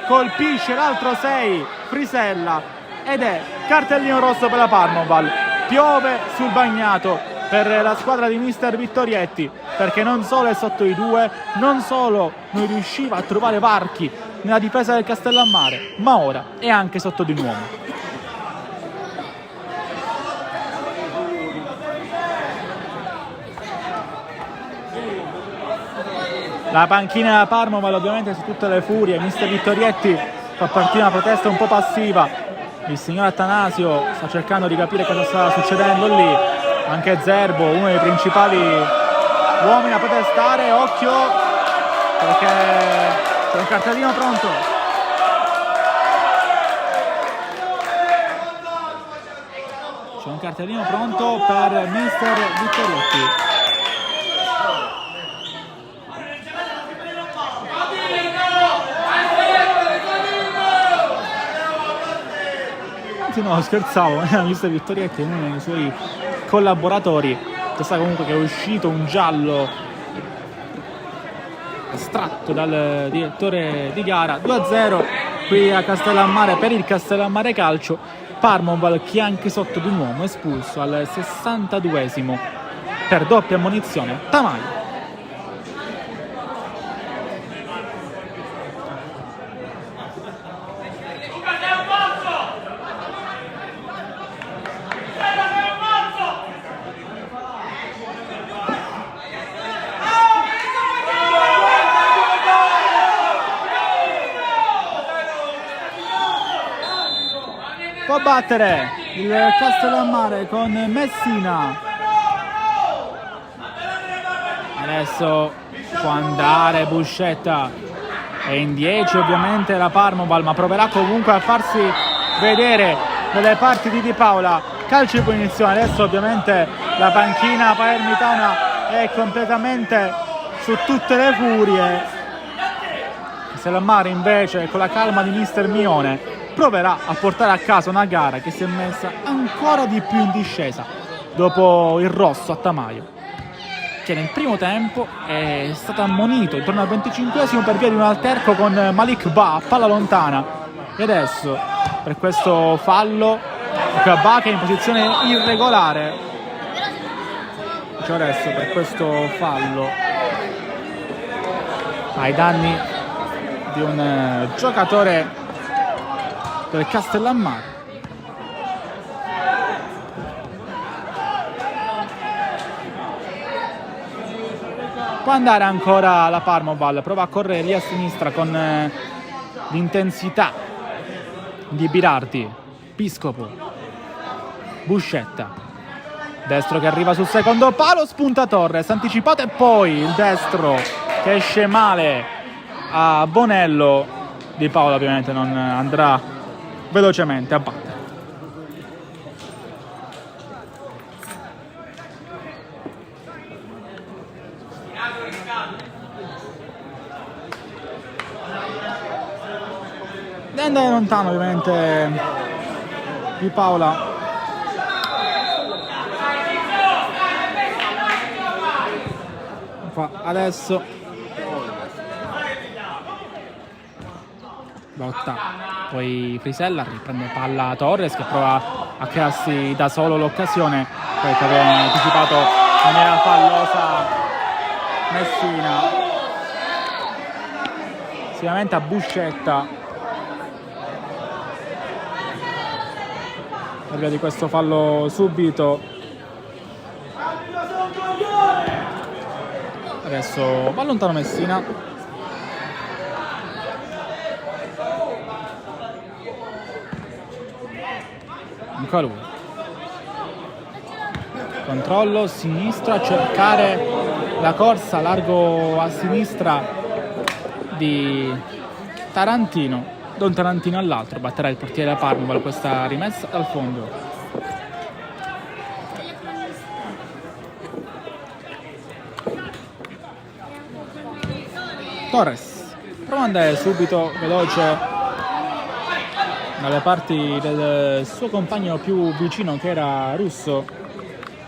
colpisce l'altro 6 Frisella ed è cartellino rosso per la Parmonval. Piove sul bagnato per la squadra di mister Vittorietti, perché non solo è sotto i 2, non solo non riusciva a trovare varchi nella difesa del Castellammare, ma ora è anche sotto di nuovo. La panchina della Parmonval ovviamente su tutte le furie. Mister Vittorietti fa partire una protesta un po' passiva. Il signor Attanasio sta cercando di capire cosa sta succedendo lì. Anche Zerbo, uno dei principali uomini a protestare. Occhio, perché c'è un cartellino pronto. C'è un cartellino pronto per mister Vittorietti. No, scherzavo, mister Vittorietti è uno dei suoi collaboratori. Sa comunque che è uscito un giallo estratto dal direttore di gara. 2-0 qui a Castellammare per il Castellammare Calcio. Parmonval che anche sotto di un uomo, espulso al 62esimo per doppia ammonizione Tamayo. Può battere il Castellammare con Messina. Adesso può andare Buscetta. È in 10 ovviamente la Parmonval, ma proverà comunque a farsi vedere nelle parti di Di Paola. Calcio di punizione. Adesso ovviamente la panchina palermitana è completamente su tutte le furie. Castellammare invece, con la calma di mister Mione, proverà a portare a casa una gara che si è messa ancora di più in discesa dopo il rosso a Tamayo, che nel primo tempo è stato ammonito intorno al 25esimo per via di un alterco con Malik Ba a palla lontana, e adesso per questo fallo Ba, che è in posizione irregolare, cioè adesso per questo fallo ai danni di un giocatore del Castellammare. Può andare ancora la Parmonval, prova a correre lì a sinistra con l'intensità di Birardi, Piscopo, Buscetta, Destro che arriva sul secondo palo, spunta Torres, anticipato e poi il destro che esce male a Bonello. Di Paola ovviamente non andrà velocemente a battere. Deve andare lontano ovviamente Di Paola. Fa adesso botta, poi Frisella riprende palla Torres che prova a crearsi da solo l'occasione, poi che aveva anticipato in maniera fallosa Messina. Sicuramente a Buscetta per via di questo fallo subito. Adesso va lontano Messina. Ancora lui. Controllo, sinistra, cercare la corsa largo a sinistra di Tarantino. Da un Tarantino all'altro, batterà il portiere da Parma questa rimessa dal fondo. Torres prova ad andare subito veloce dalle parti del suo compagno più vicino che era Russo,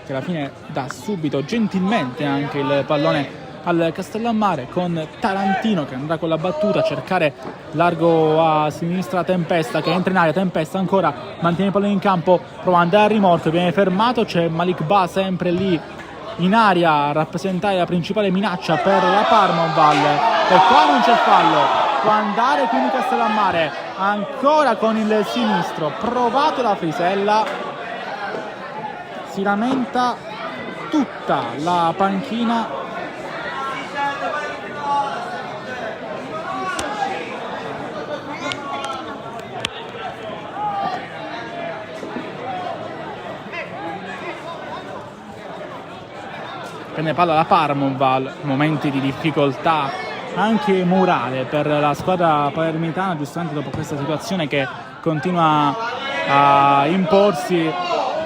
che alla fine dà subito gentilmente anche il pallone al Castellammare, con Tarantino che andrà con la battuta a cercare largo a sinistra Tempesta che entra in aria. Tempesta ancora mantiene il pallone in campo, prova ad andare a rimorchio, viene fermato, c'è Malik Ba sempre lì in aria a rappresentare la principale minaccia per la Parmonval, e qua non c'è fallo, può andare quindi Castellammare ancora con il sinistro, provato da Frisella, si lamenta tutta la panchina. Prende palla la Parmonval, momenti di difficoltà anche morale per la squadra palermitana, giustamente dopo questa situazione che continua a imporsi.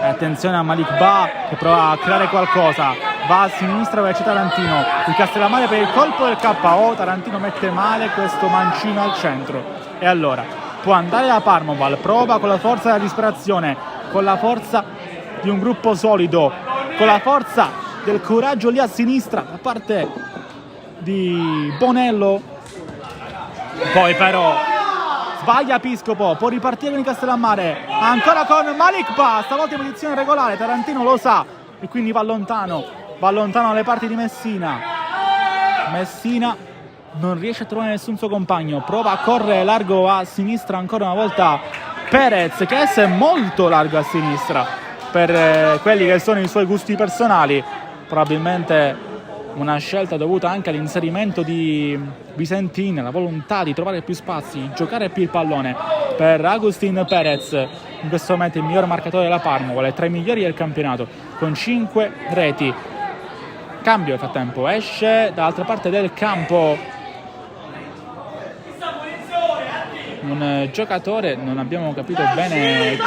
Attenzione a Malik Ba che prova a creare qualcosa, va a sinistra verso Tarantino, il Castellammare per il colpo del KO, Tarantino mette male questo mancino al centro, e allora può andare la Parmonval, prova con la forza della disperazione, con la forza di un gruppo solido, con la forza del coraggio lì a sinistra da parte di Bonello. Poi però sbaglia Piscopo, può ripartire con il Castellammare, ancora con Malik Ba, stavolta in posizione regolare, Tarantino lo sa e quindi va lontano dalle parti di Messina. Messina non riesce a trovare nessun suo compagno, prova a correre largo a sinistra ancora una volta Perez, che adesso è molto largo a sinistra per quelli che sono i suoi gusti personali, probabilmente una scelta dovuta anche all'inserimento di Visentin, la volontà di trovare più spazi, giocare più il pallone per Agustin Perez, in questo momento il miglior marcatore della Parma, è tra i migliori del campionato con 5 reti. Cambio nel frattempo, esce dall'altra parte del campo un giocatore, non abbiamo capito bene chi,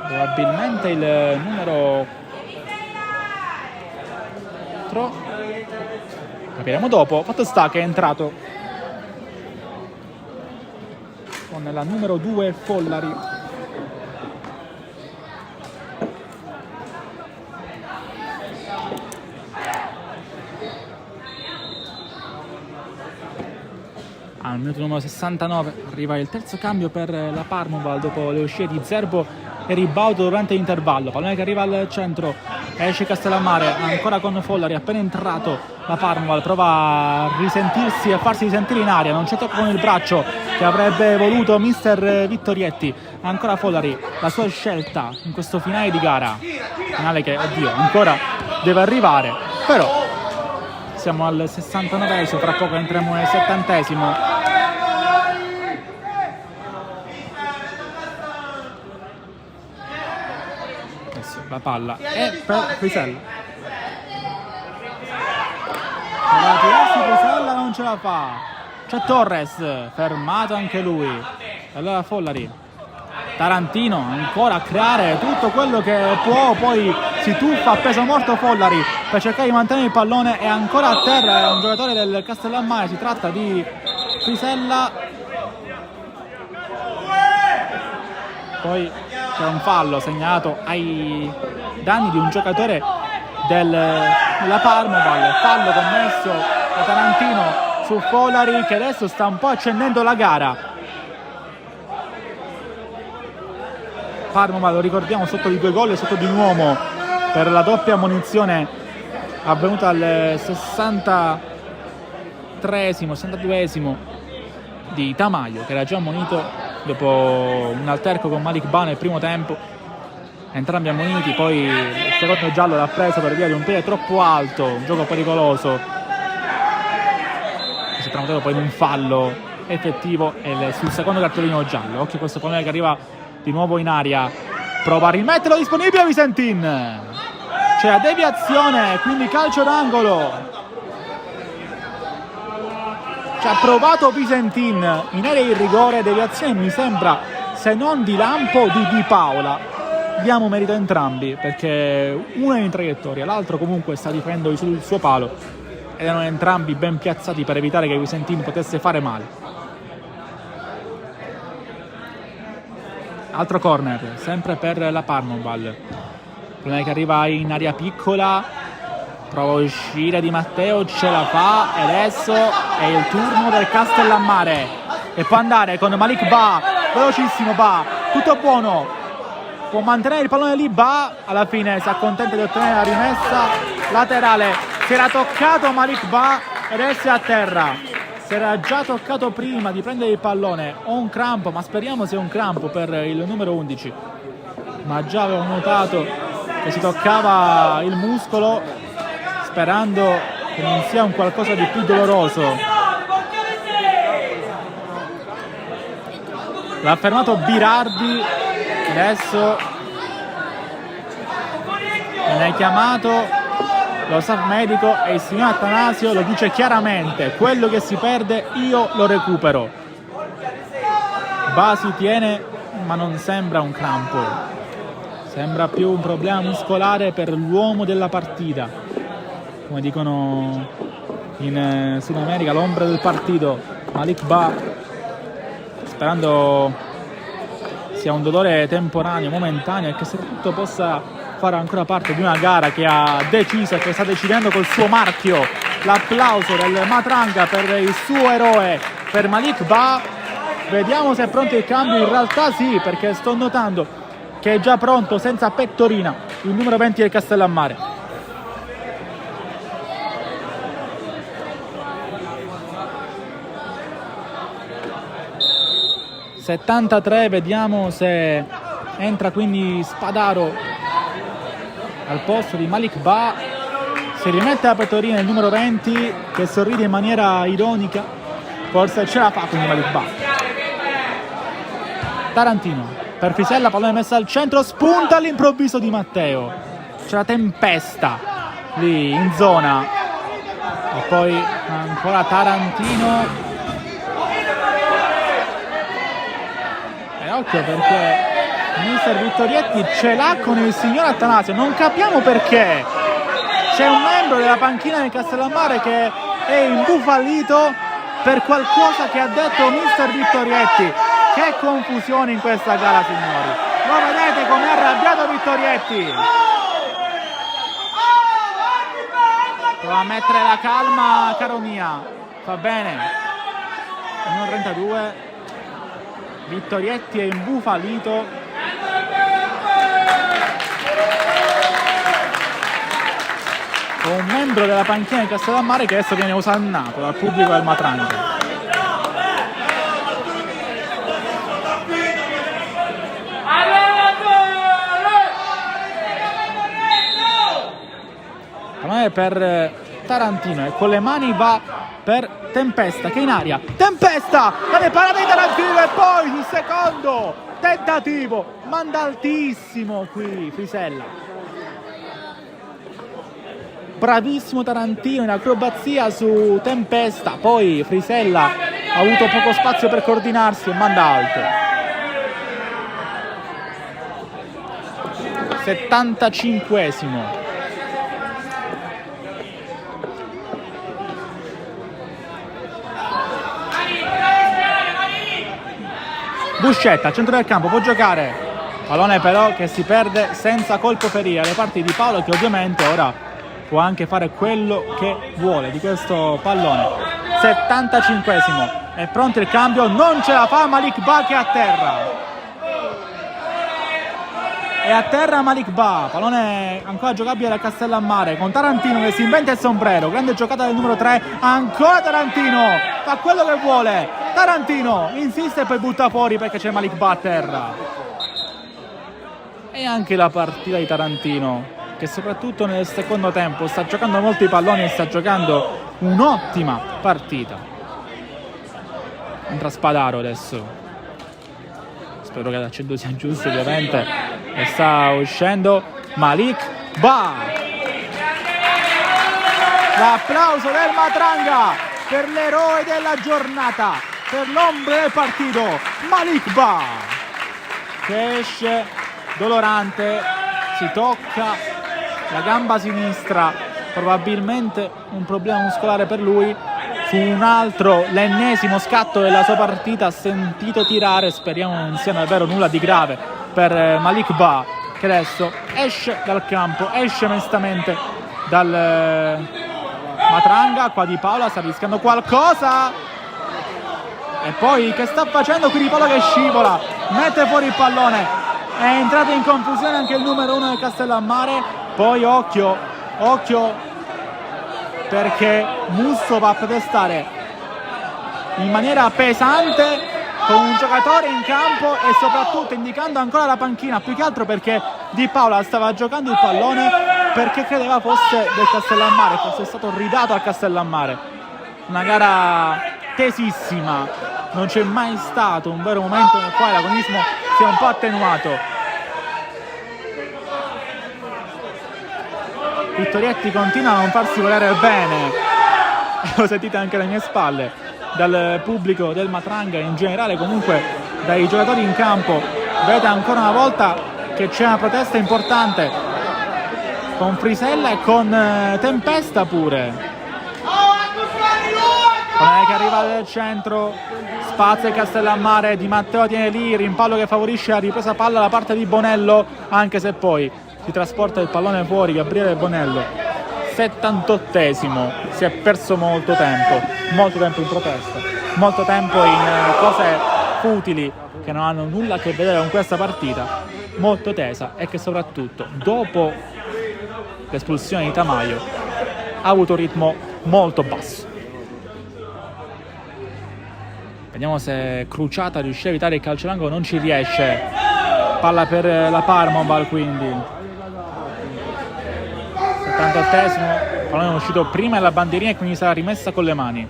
probabilmente il numero 4, capiremo dopo. Fatto sta che è entrato con la numero 2 Follari. Al minuto numero 69 arriva il terzo cambio per la Parmonval dopo le uscite di Zerbo e Ribaudo durante l'intervallo. Pallone che arriva al centro, esce Castellammare ancora con Follari, appena entrato la Parmonval prova a risentirsi, a farsi risentire in aria, non c'è tocco con il braccio che avrebbe voluto mister Vittorietti. Ancora Follari, la sua scelta in questo finale di gara, finale che oddio ancora deve arrivare, però siamo al 69esimo, fra poco entriamo nel 70esimo. Adesso la palla è per Frisella. Frisella non ce la fa. C'è Torres, fermato anche lui. Allora Follari. Tarantino ancora a creare tutto quello che può, poi si tuffa a peso morto Follari per cercare di mantenere il pallone, è ancora a terra, è un giocatore del Castellammare, si tratta di Frisella. Poi c'è un fallo segnato ai danni di un giocatore della Parmoval, fallo commesso da Tarantino su Follari che adesso sta un po' accendendo la gara. Parma, lo ricordiamo, sotto di 2 gol e sotto di un uomo per la doppia ammonizione avvenuta al 62esimo di Tamayo, che era già ammonito dopo un alterco con Malik Ba nel primo tempo. Entrambi ammoniti, poi il secondo giallo l'ha preso per via di un piede troppo alto, un gioco pericoloso, si è tramutato poi in un fallo effettivo e sul secondo cartellino giallo. Occhio a questo pallone che arriva di nuovo in aria, prova a rimetterlo disponibile Visentin, c'è la deviazione, quindi calcio d'angolo. Ci ha provato Visentin in area il rigore, deviazione mi sembra, se non di Lampo, di Di Paola. Diamo merito a entrambi perché uno è in traiettoria, l'altro comunque sta difendendo sul suo palo ed erano entrambi ben piazzati per evitare che Visentin potesse fare male. Altro corner, sempre per la Parmoval. Prima che arriva in area piccola, prova a uscire Di Matteo, ce la fa e adesso è il turno del Castellammare e può andare con Malik Ba, velocissimo Ba, tutto buono, può mantenere il pallone lì Ba, alla fine si accontenta di ottenere la rimessa laterale, si era toccato Malik Ba e adesso è a terra. Si era già toccato prima di prendere il pallone, ho un crampo, ma speriamo sia un crampo per il numero 11, ma già avevo notato che si toccava il muscolo, sperando che non sia un qualcosa di più doloroso. L'ha fermato Birardi, adesso viene chiamato lo staff medico e il signor Attanasio lo dice chiaramente: quello che si perde io lo recupero. Basi tiene, ma non sembra un crampo, sembra più un problema muscolare per l'uomo della partita, come dicono in Sud America, l'ombra del partito, Malik Ba, sperando sia un dolore temporaneo, momentaneo, e che soprattutto possa fare ancora parte di una gara che ha deciso e che sta decidendo col suo marchio. L'applauso del Matranga per il suo eroe, per Malik Ba. Vediamo se è pronto il cambio. In realtà sì, perché sto notando che è già pronto senza pettorina il numero 20 del Castellammare. (73), vediamo se entra quindi Spadaro al posto di Malik Ba. Si rimette la pettorina il numero 20 che sorride in maniera ironica, forse ce la fa quindi Malik Ba. Tarantino per Frisella, pallone messa al centro, spunta all'improvviso Di Matteo, c'è la tempesta lì in zona e poi ancora Tarantino e occhio perché mister Vittorietti ce l'ha con il signor Attanasio, non capiamo perché. C'è un membro della panchina del Castellammare che è imbufalito per qualcosa che ha detto mister Vittorietti. Che confusione in questa gara, signori. Lo vedete come è arrabbiato Vittorietti. Prova a mettere la calma Caronia. Va bene. Numero 32. Vittorietti è imbufalito. Un membro della panchina di Castellammare che adesso viene osannato dal pubblico del Matranga. Per Tarantino e con le mani va per Tempesta che è in aria. Tempesta! La parata di Tarantino e poi il secondo tentativo, manda altissimo qui Frisella. Bravissimo Tarantino in acrobazia su Tempesta, poi Frisella ha avuto poco spazio per coordinarsi e manda alto. 75esimo. Buscetta, centro del campo, può giocare. Pallone però che si perde senza colpo ferire alle parti di Paolo, che ovviamente ora può anche fare quello che vuole di questo pallone. 75esimo. È pronto il cambio, non ce la fa Malik Ba che è a terra. È a terra Malik Ba, pallone ancora giocabile da Castellammare con Tarantino che si inventa il sombrero, grande giocata del numero 3, ancora Tarantino, fa quello che vuole, Tarantino insiste e poi butta fuori perché c'è Malik Ba a terra. E anche la partita di Tarantino, che soprattutto nel secondo tempo sta giocando molti palloni e sta giocando un'ottima partita. Entra Spadaro adesso. Spero che l'accento sia giusto ovviamente. E sta uscendo Malik Ba. L'applauso del Matranga per l'eroe della giornata, per l'ombre del partito, Malik Ba, che esce dolorante, si tocca la gamba sinistra, probabilmente un problema muscolare per lui. Su un altro, l'ennesimo scatto della sua partita, ha sentito tirare, speriamo non sia davvero nulla di grave per Malik Ba, che adesso esce dal campo, esce mestamente dal Matranga. Qua Di Paola sta rischiando qualcosa, e poi che sta facendo qui Di Paola che scivola, mette fuori il pallone, è entrato in confusione anche il numero 1 del Castellammare. Poi occhio perché Musso va a protestare in maniera pesante con un giocatore in campo e soprattutto indicando ancora la panchina, più che altro perché Di Paola stava giocando il pallone perché credeva fosse del Castellammare, fosse stato ridato al Castellammare. Una gara tesissima, non c'è mai stato un vero momento nel quale l'agonismo si è un po' attenuato. Vittorietti continua a non farsi volere bene, lo sentite anche alle mie spalle, dal pubblico del Matranga, in generale comunque dai giocatori in campo. Vedete ancora una volta che c'è una protesta importante con Frisella e con Tempesta pure. Che arriva dal centro, spazio Castellammare, Di Matteo tiene lì, rimpallo che favorisce la ripresa palla da parte di Bonello, anche se poi si trasporta il pallone fuori Gabriele Bonello. 78esimo, si è perso molto tempo in protesta, molto tempo in cose futili che non hanno nulla a che vedere con questa partita molto tesa e che soprattutto dopo l'espulsione di Tamayo ha avuto un ritmo molto basso. Vediamo se Cruciata riuscirà a evitare il calcio d'angolo, non ci riesce. Palla per la Parmoval quindi. 78esimo, pallone è uscito prima della bandierina e quindi sarà rimessa con le mani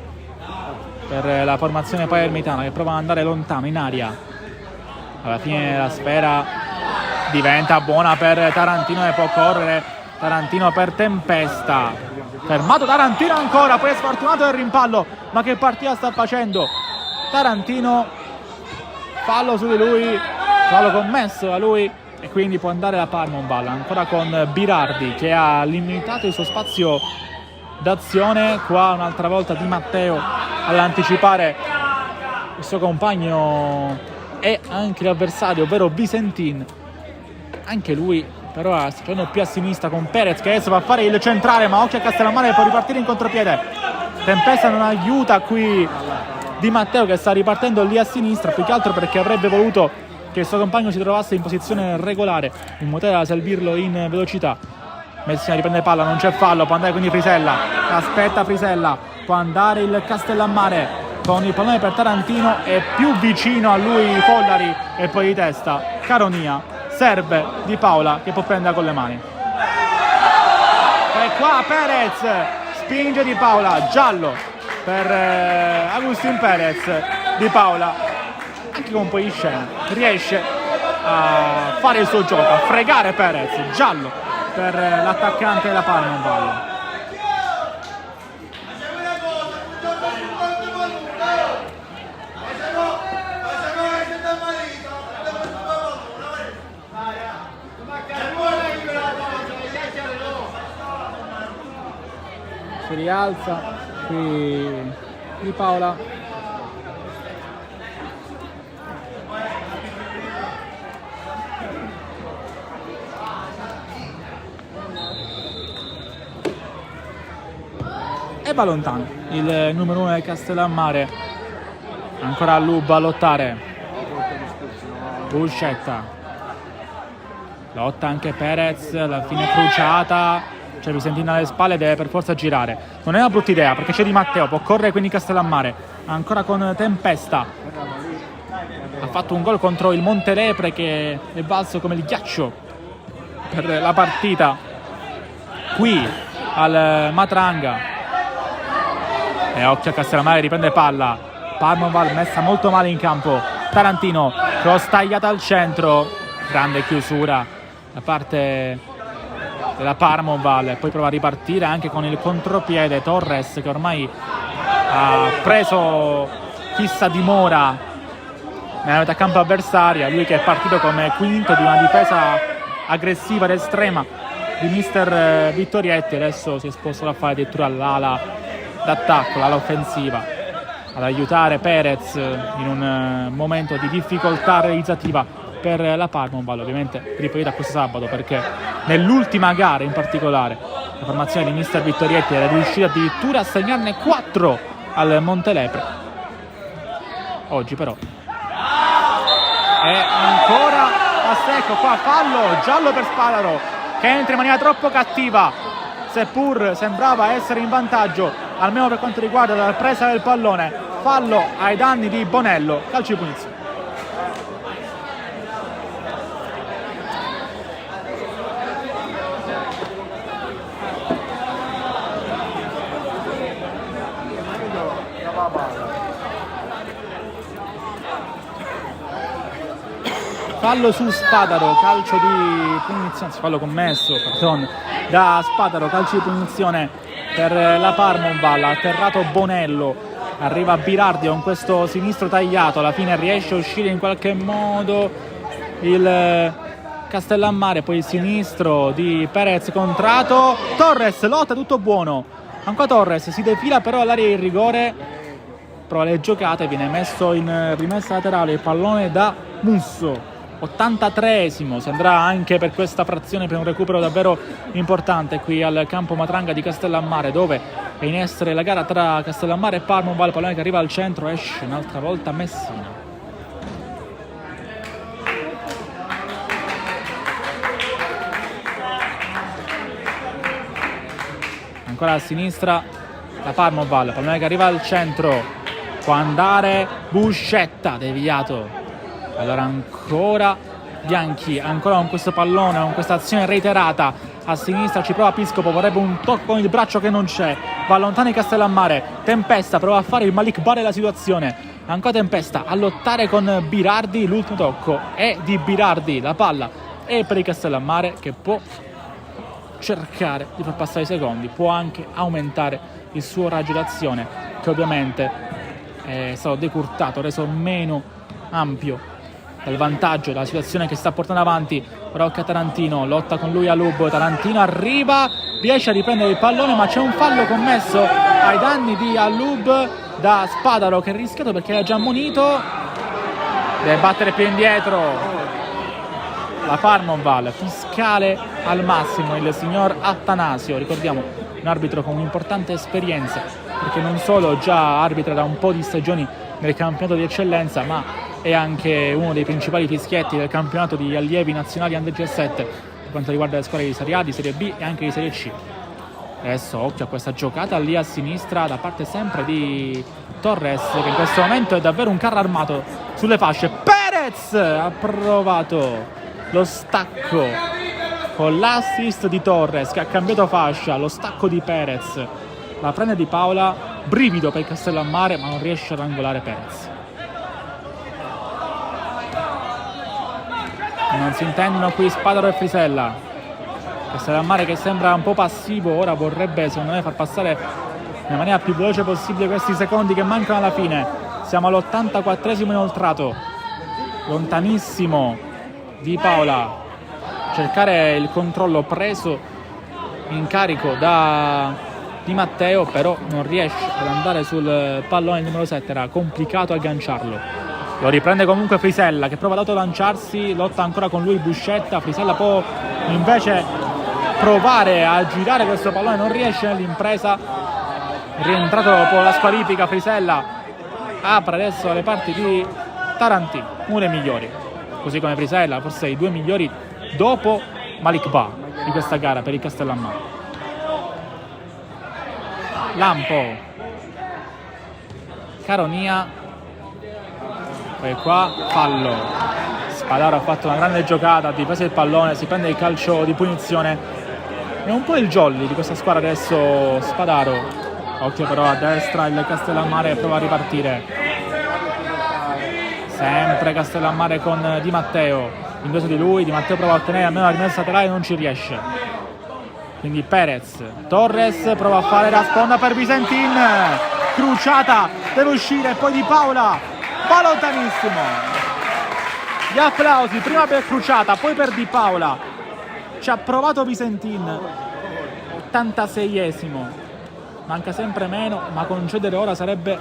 per la formazione palermitana che prova ad andare lontano in aria. Alla fine la sfera diventa buona per Tarantino e può correre Tarantino per Tempesta. Fermato Tarantino ancora, poi è sfortunato del rimpallo, ma che partita sta facendo Tarantino? Fallo su di lui, fallo commesso da lui, e quindi può andare la Parmoval ancora con Birardi che ha limitato il suo spazio d'azione. Qua un'altra volta Di Matteo all'anticipare il suo compagno e anche l'avversario, ovvero Visentin. Anche lui però sta facendo più a sinistra con Perez che adesso va a fare il centrale, ma occhio a Castellammare che può ripartire in contropiede. Tempesta non aiuta qui Di Matteo che sta ripartendo lì a sinistra, più che altro perché avrebbe voluto che il suo compagno si trovasse in posizione regolare in modo da servirlo in velocità. Messina riprende palla, non c'è fallo, può andare quindi Frisella, aspetta Frisella, può andare il Castellammare con il pallone per Tarantino, è più vicino a lui Follari e poi di testa Caronia, serve Di Paola che può prendere con le mani. E qua Perez spinge Di Paola, giallo per Agustin Perez. Di Paola anche con un po' di scena riesce a fare il suo gioco, a fregare Perez. Giallo per l'attaccante della Palmonval. Si rialza qui di Paola. E va lontano il numero 1 del Castellammare. Ancora a Lub a lottare. Buscetta. Lotta anche Perez, alla fine crociata. C'è Visentina alle spalle, deve per forza girare. Non è una brutta idea perché c'è Di Matteo, può correre quindi Castellammare. Ancora con Tempesta. Ha fatto un gol contro il Montelepre che è valso come il ghiaccio per la partita qui al Matranga. E occhio a Castellammare, riprende palla. Palmonval messa molto male in campo. Tarantino, cross tagliata al centro. Grande chiusura da parte della Palmonval. Poi prova a ripartire anche con il contropiede Torres, che ormai ha preso fissa dimora nella metà campo avversaria. Lui che è partito come quinto di una difesa aggressiva ed estrema di mister Vittorietti, adesso si è spostato a fare addirittura l'ala d'attacco, l'ala offensiva, ad aiutare Perez in un momento di difficoltà realizzativa per la Palmonval. Ovviamente ripetuta questo sabato, perché nell'ultima gara in particolare la formazione di mister Vittorietti era riuscita addirittura a segnarne 4 al Montelepre. Oggi però è ancora a secco, qua fallo, giallo per Spadaro che entra in maniera troppo cattiva, seppur sembrava essere in vantaggio almeno per quanto riguarda la presa del pallone. Fallo ai danni di Bonello, calcio di punizione. Fallo su Spadaro, calcio di punizione, fallo commesso, pardon, da Spadaro, calcio di punizione per la Palmonval. Ha atterrato Bonello, arriva Birardi con questo sinistro tagliato, alla fine riesce a uscire in qualche modo il Castellammare, poi il sinistro di Perez contrato, Torres lotta, tutto buono, ancora Torres si defila però all'area di rigore, prova le giocate, viene messo in rimessa laterale il pallone da Musso. 83esimo, si andrà anche per questa frazione per un recupero davvero importante qui al campo Matranga di Castellammare, dove è in essere la gara tra Castellammare e Palmonval. Pallone che arriva al centro, esce un'altra volta Messina. Ancora a sinistra la Palmonval, pallone che arriva al centro, può andare Buscetta, deviato. Allora ancora Bianchi, ancora con questo pallone, con questa azione reiterata a sinistra, ci prova Piscopo, vorrebbe un tocco con il braccio che non c'è, va lontano di Castellammare, Tempesta prova a fare il Malik Bar della situazione, ancora Tempesta a lottare con Birardi, l'ultimo tocco è di Birardi, la palla è per il Castellammare che può cercare di far passare i secondi, può anche aumentare il suo raggio d'azione che ovviamente è stato decurtato, reso meno ampio dal vantaggio della situazione che sta portando avanti Rocca Tarantino, lotta con lui a Lub, Tarantino arriva, riesce a riprendere il pallone ma c'è un fallo commesso ai danni di Alub da Spadaro che è rischiato perché era già ammonito, deve battere più indietro la Palmonval, fiscale al massimo il signor Attanasio, ricordiamo un arbitro con un'importante esperienza perché non solo già arbitra da un po' di stagioni nel campionato di eccellenza ma è anche uno dei principali fischietti del campionato di allievi nazionali Under 17 per quanto riguarda le squadre di Serie A, di Serie B e anche di Serie C. Adesso occhio a questa giocata lì a sinistra da parte sempre di Torres che in questo momento è davvero un carro armato sulle fasce. Perez ha provato lo stacco con l'assist di Torres che ha cambiato fascia, lo stacco di Perez la prende Di Paola, brivido per Castellammare ma non riesce ad angolare Perez. Non si intendono qui Spadaro e Frisella. Castellammare che sembra un po' passivo, ora vorrebbe secondo me far passare nella maniera più veloce possibile questi secondi che mancano alla fine. Siamo all'84esimo inoltrato, lontanissimo Di Paola, cercare il controllo preso in carico da Di Matteo, però non riesce ad andare sul pallone numero 7, era complicato agganciarlo. Lo riprende comunque Frisella che prova ad autolanciarsi, lotta ancora con lui Buscetta. Frisella può invece provare a girare questo pallone, non riesce nell'impresa. Rientrato dopo la squalifica Frisella, apre adesso le parti di Tarantini, uno dei migliori, così come Frisella, forse i due migliori dopo Malik Ba di questa gara per il Castellammare. Lampo, Caronia, poi qua fallo. Spadaro ha fatto una grande giocata, ha difeso il pallone, si prende il calcio di punizione. È un po' il jolly di questa squadra adesso Spadaro. Occhio però a destra il Castellammare prova a ripartire. Sempre Castellammare con Di Matteo. In due su di lui, Di Matteo prova a ottenere almeno la rimessa laterale, non ci riesce. Quindi Perez, Torres prova a fare la sponda per Visentin. Cruciata, deve uscire, poi Di Paola. Va lontanissimo. Gli applausi, prima per Cruciata, poi per Di Paola. Ci ha provato Visentin. 86esimo. Manca sempre meno, ma concedere ora sarebbe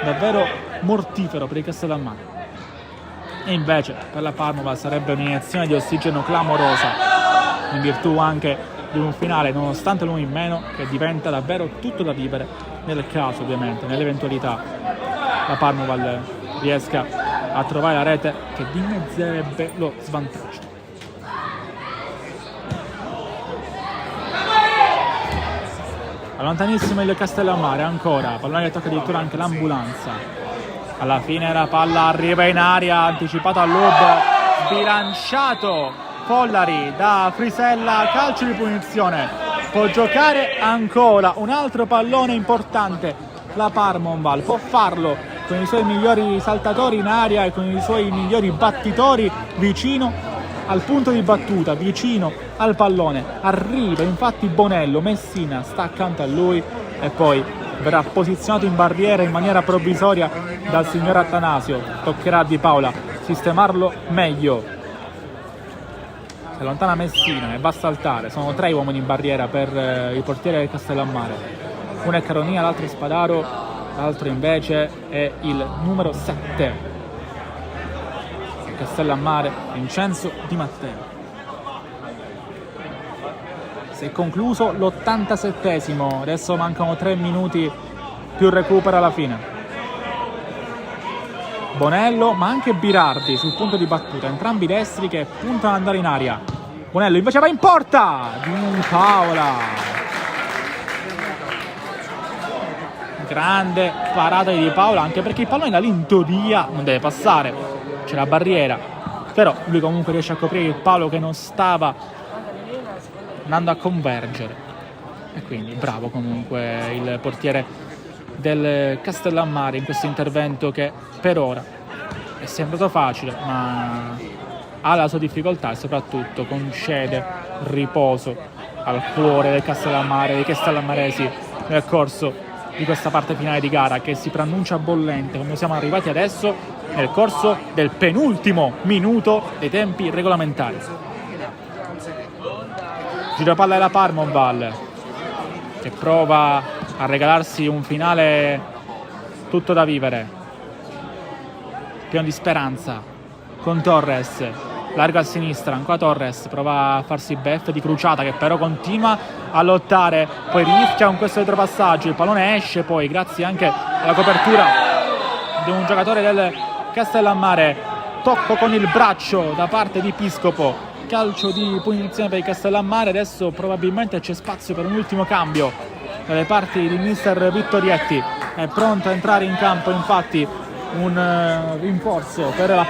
davvero mortifero per il Castellammare. E invece per la Parmova sarebbe un'iniezione di ossigeno clamorosa, in virtù anche di un finale, nonostante l'uno in meno, che diventa davvero tutto da vivere nel caso, ovviamente, nell'eventualità la Parmova riesca a trovare la rete che dimezzerebbe lo svantaggio. Lontanissimo il Castellammare, ancora pallone che tocca addirittura anche l'ambulanza. Alla fine la palla arriva in aria, anticipato al lob, sbilanciato Follari da Frisella, calcio di punizione. Può giocare ancora un altro pallone importante la Parmonval, può farlo con i suoi migliori saltatori in aria e con i suoi migliori battitori vicino al punto di battuta, vicino al pallone. Arriva infatti Bonello, Messina sta accanto a lui e poi verrà posizionato in barriera in maniera provvisoria dal signor Attanasio. Toccherà a Di Paola sistemarlo meglio. Si allontana Messina e va a saltare. Sono 3 uomini in barriera per il portiere del Castellammare. Uno è Caronia, l'altro è Spadaro, l'altro invece è il numero 7 Castellammare, Vincenzo Di Matteo. Si è concluso l'87esimo, adesso mancano 3 minuti più recupero alla fine. Bonello ma anche Birardi sul punto di battuta, entrambi destri che puntano ad andare in aria. Bonello invece va in porta, Di Paola. Grande parata di Paola, anche perché il pallone da lì in teoria non deve passare. C'è la barriera, però lui comunque riesce a coprire il palo che non stava andando a convergere e quindi bravo comunque il portiere del Castellammare in questo intervento che per ora è sembrato facile ma ha la sua difficoltà e soprattutto concede riposo al cuore del Castellammare, dei castellammaresi nel corso di questa parte finale di gara che si preannuncia bollente come siamo arrivati adesso nel corso del penultimo minuto dei tempi regolamentari. Giropalla della Parmonval che prova a regalarsi un finale tutto da vivere, pieno di speranza con Torres, largo a sinistra, ancora Torres prova a farsi beffe di Cruciata che però continua a lottare, poi rischia con questo retropassaggio, il pallone esce poi grazie anche alla copertura di un giocatore del Castellammare, tocco con il braccio da parte di Piscopo, calcio di punizione per il Castellammare. Adesso probabilmente c'è spazio per un ultimo cambio dalle parti di mister Vittorietti, è pronto a entrare in campo infatti un rinforzo per la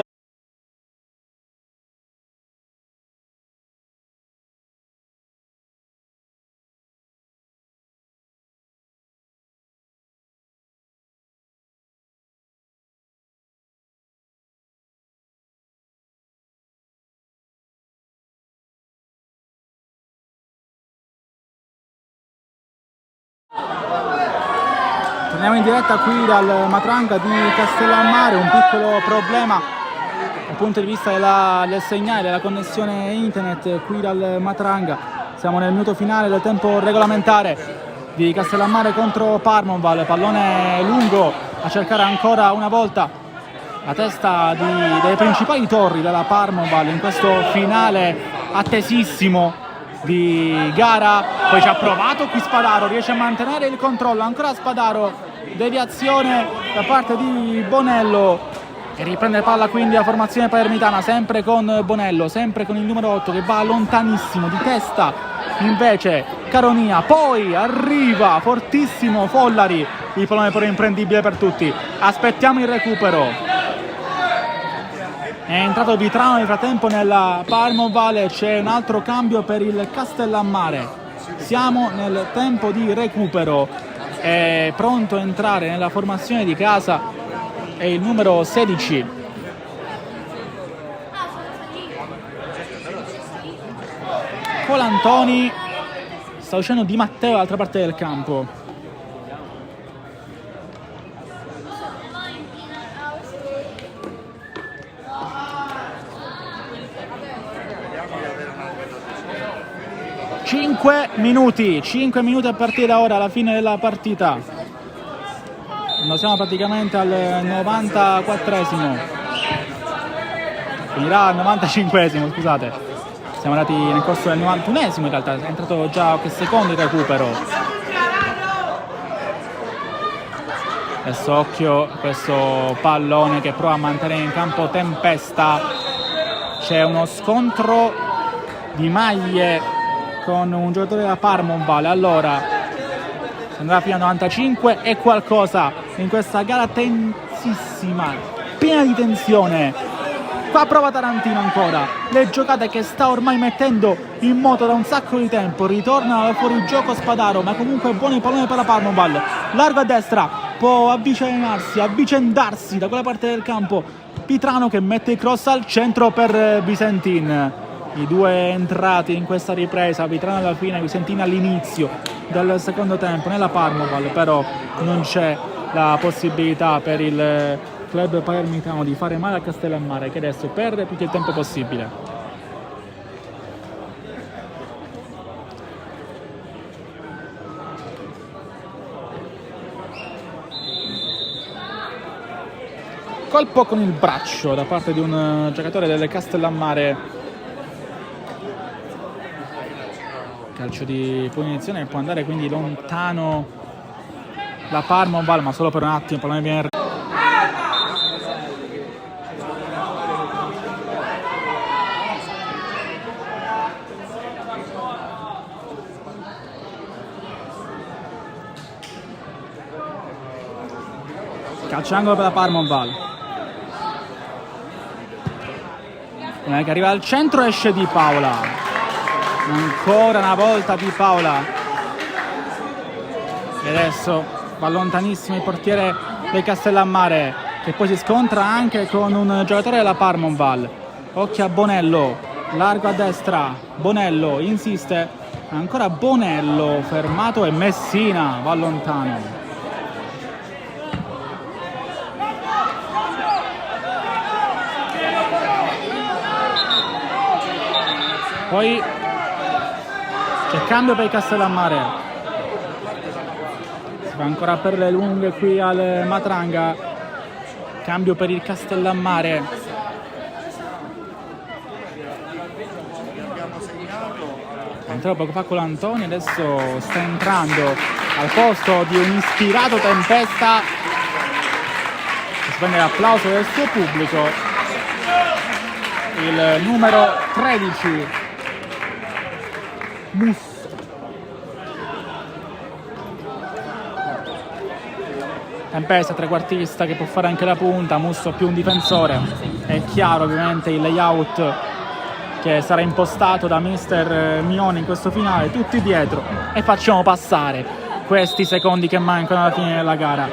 Torniamo in diretta qui dal Matranga di Castellammare, un piccolo problema dal punto di vista del segnale, della connessione internet qui dal Matranga. Siamo nel minuto finale del tempo regolamentare di Castellammare contro Parmonval, pallone lungo a cercare ancora una volta la testa delle principali torri della Parmonval in questo finale attesissimo di gara. Poi ci ha provato qui Spadaro, riesce a mantenere il controllo, ancora Spadaro, deviazione da parte di Bonello che riprende palla, quindi la formazione palermitana sempre con Bonello, sempre con il numero 8 che va lontanissimo di testa invece Caronia, poi arriva fortissimo Follari, il pallone però imprendibile per tutti, aspettiamo il recupero. È entrato Vitrano nel frattempo nella Parmonval, c'è un altro cambio per il Castellammare. Siamo nel tempo di recupero, è pronto a entrare nella formazione di casa, è il numero 16. Colantoni, sta uscendo Di Matteo dall'altra parte del campo. Cinque minuti a partire da ora, alla fine della partita. Quando siamo praticamente al 94esimo. Finirà al 95esimo, scusate. Siamo andati nel corso del 91esimo in realtà, è entrato già qualche secondo il recupero. Adesso occhio questo pallone che prova a mantenere in campo Tempesta. C'è uno scontro di maglie con un giocatore della Parmonval. Allora si andrà fino a 95 e qualcosa in questa gara tensissima, piena di tensione. Qua prova Tarantino ancora, le giocate che sta ormai mettendo in moto da un sacco di tempo. Ritorna al fuorigioco Spadaro, ma comunque buoni palloni per la Parmonval, largo a destra, può avvicendarsi da quella parte del campo Vitrano che mette il cross al centro per Visentin. I due entrati in questa ripresa, Vitrano alla fine, Visentin all'inizio del secondo tempo nella Parmonval, però non c'è la possibilità per il club palermitano di fare male a Castellammare che adesso perde tutto il tempo possibile. Colpo con il braccio da parte di un giocatore del Castellammare. Calcio di punizione, può andare quindi lontano la Parmonval, ma solo per un attimo. Il pallone viene calcio angolo per la Parmonval. Che arriva al centro, esce Di Paola. Ancora una volta Di Paola e adesso va lontanissimo il portiere del Castellammare che poi si scontra anche con un giocatore della Parmonval. Occhio a Bonello, largo a destra, Bonello insiste, ancora Bonello fermato e Messina va lontano. Poi c'è cambio per il Castellammare, si va ancora per le lunghe qui al Matranga, cambio per il Castellammare. Entrò poco fa con l'Antoni, adesso sta entrando al posto di un ispirato Tempesta, si prende l'applauso del suo pubblico, il numero 13. Musso. Tempesta trequartista che può fare anche la punta, Musso più un difensore. È chiaro ovviamente il layout che sarà impostato da mister Mioni in questo finale, tutti dietro e facciamo passare questi secondi che mancano alla fine della gara,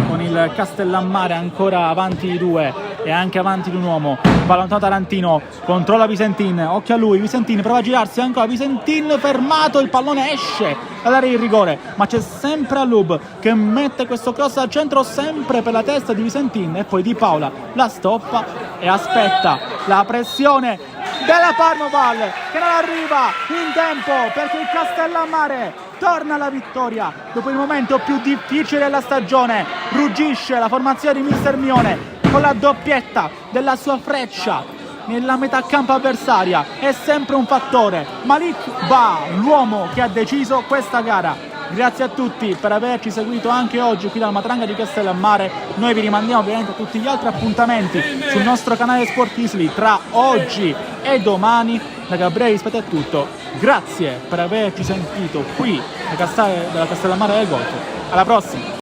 con il Castellammare ancora avanti di 2 e anche avanti di un uomo. Va lontano Tarantino, controlla Visentin, occhio a lui, Visentin prova a girarsi ancora, Visentin fermato, il pallone esce a dare il rigore, ma c'è sempre Alub che mette questo cross al centro sempre per la testa di Visentin, e poi Di Paola la stoppa e aspetta la pressione della Parmoval che non arriva in tempo, perché il Castellammare torna alla vittoria dopo il momento più difficile della stagione. Ruggisce la formazione di Mister Mione con la doppietta della sua Freccia nella metà campo avversaria. È sempre un fattore Malik Ba, l'uomo che ha deciso questa gara. Grazie a tutti per averci seguito anche oggi qui dal Matranga di Castellammare. Noi vi rimandiamo ovviamente a tutti gli altri appuntamenti sul nostro canale Sport Isly tra oggi e domani. Da Gabriele rispetto è tutto, grazie per averci sentito qui dalla Castellammare del Golfo. Alla prossima!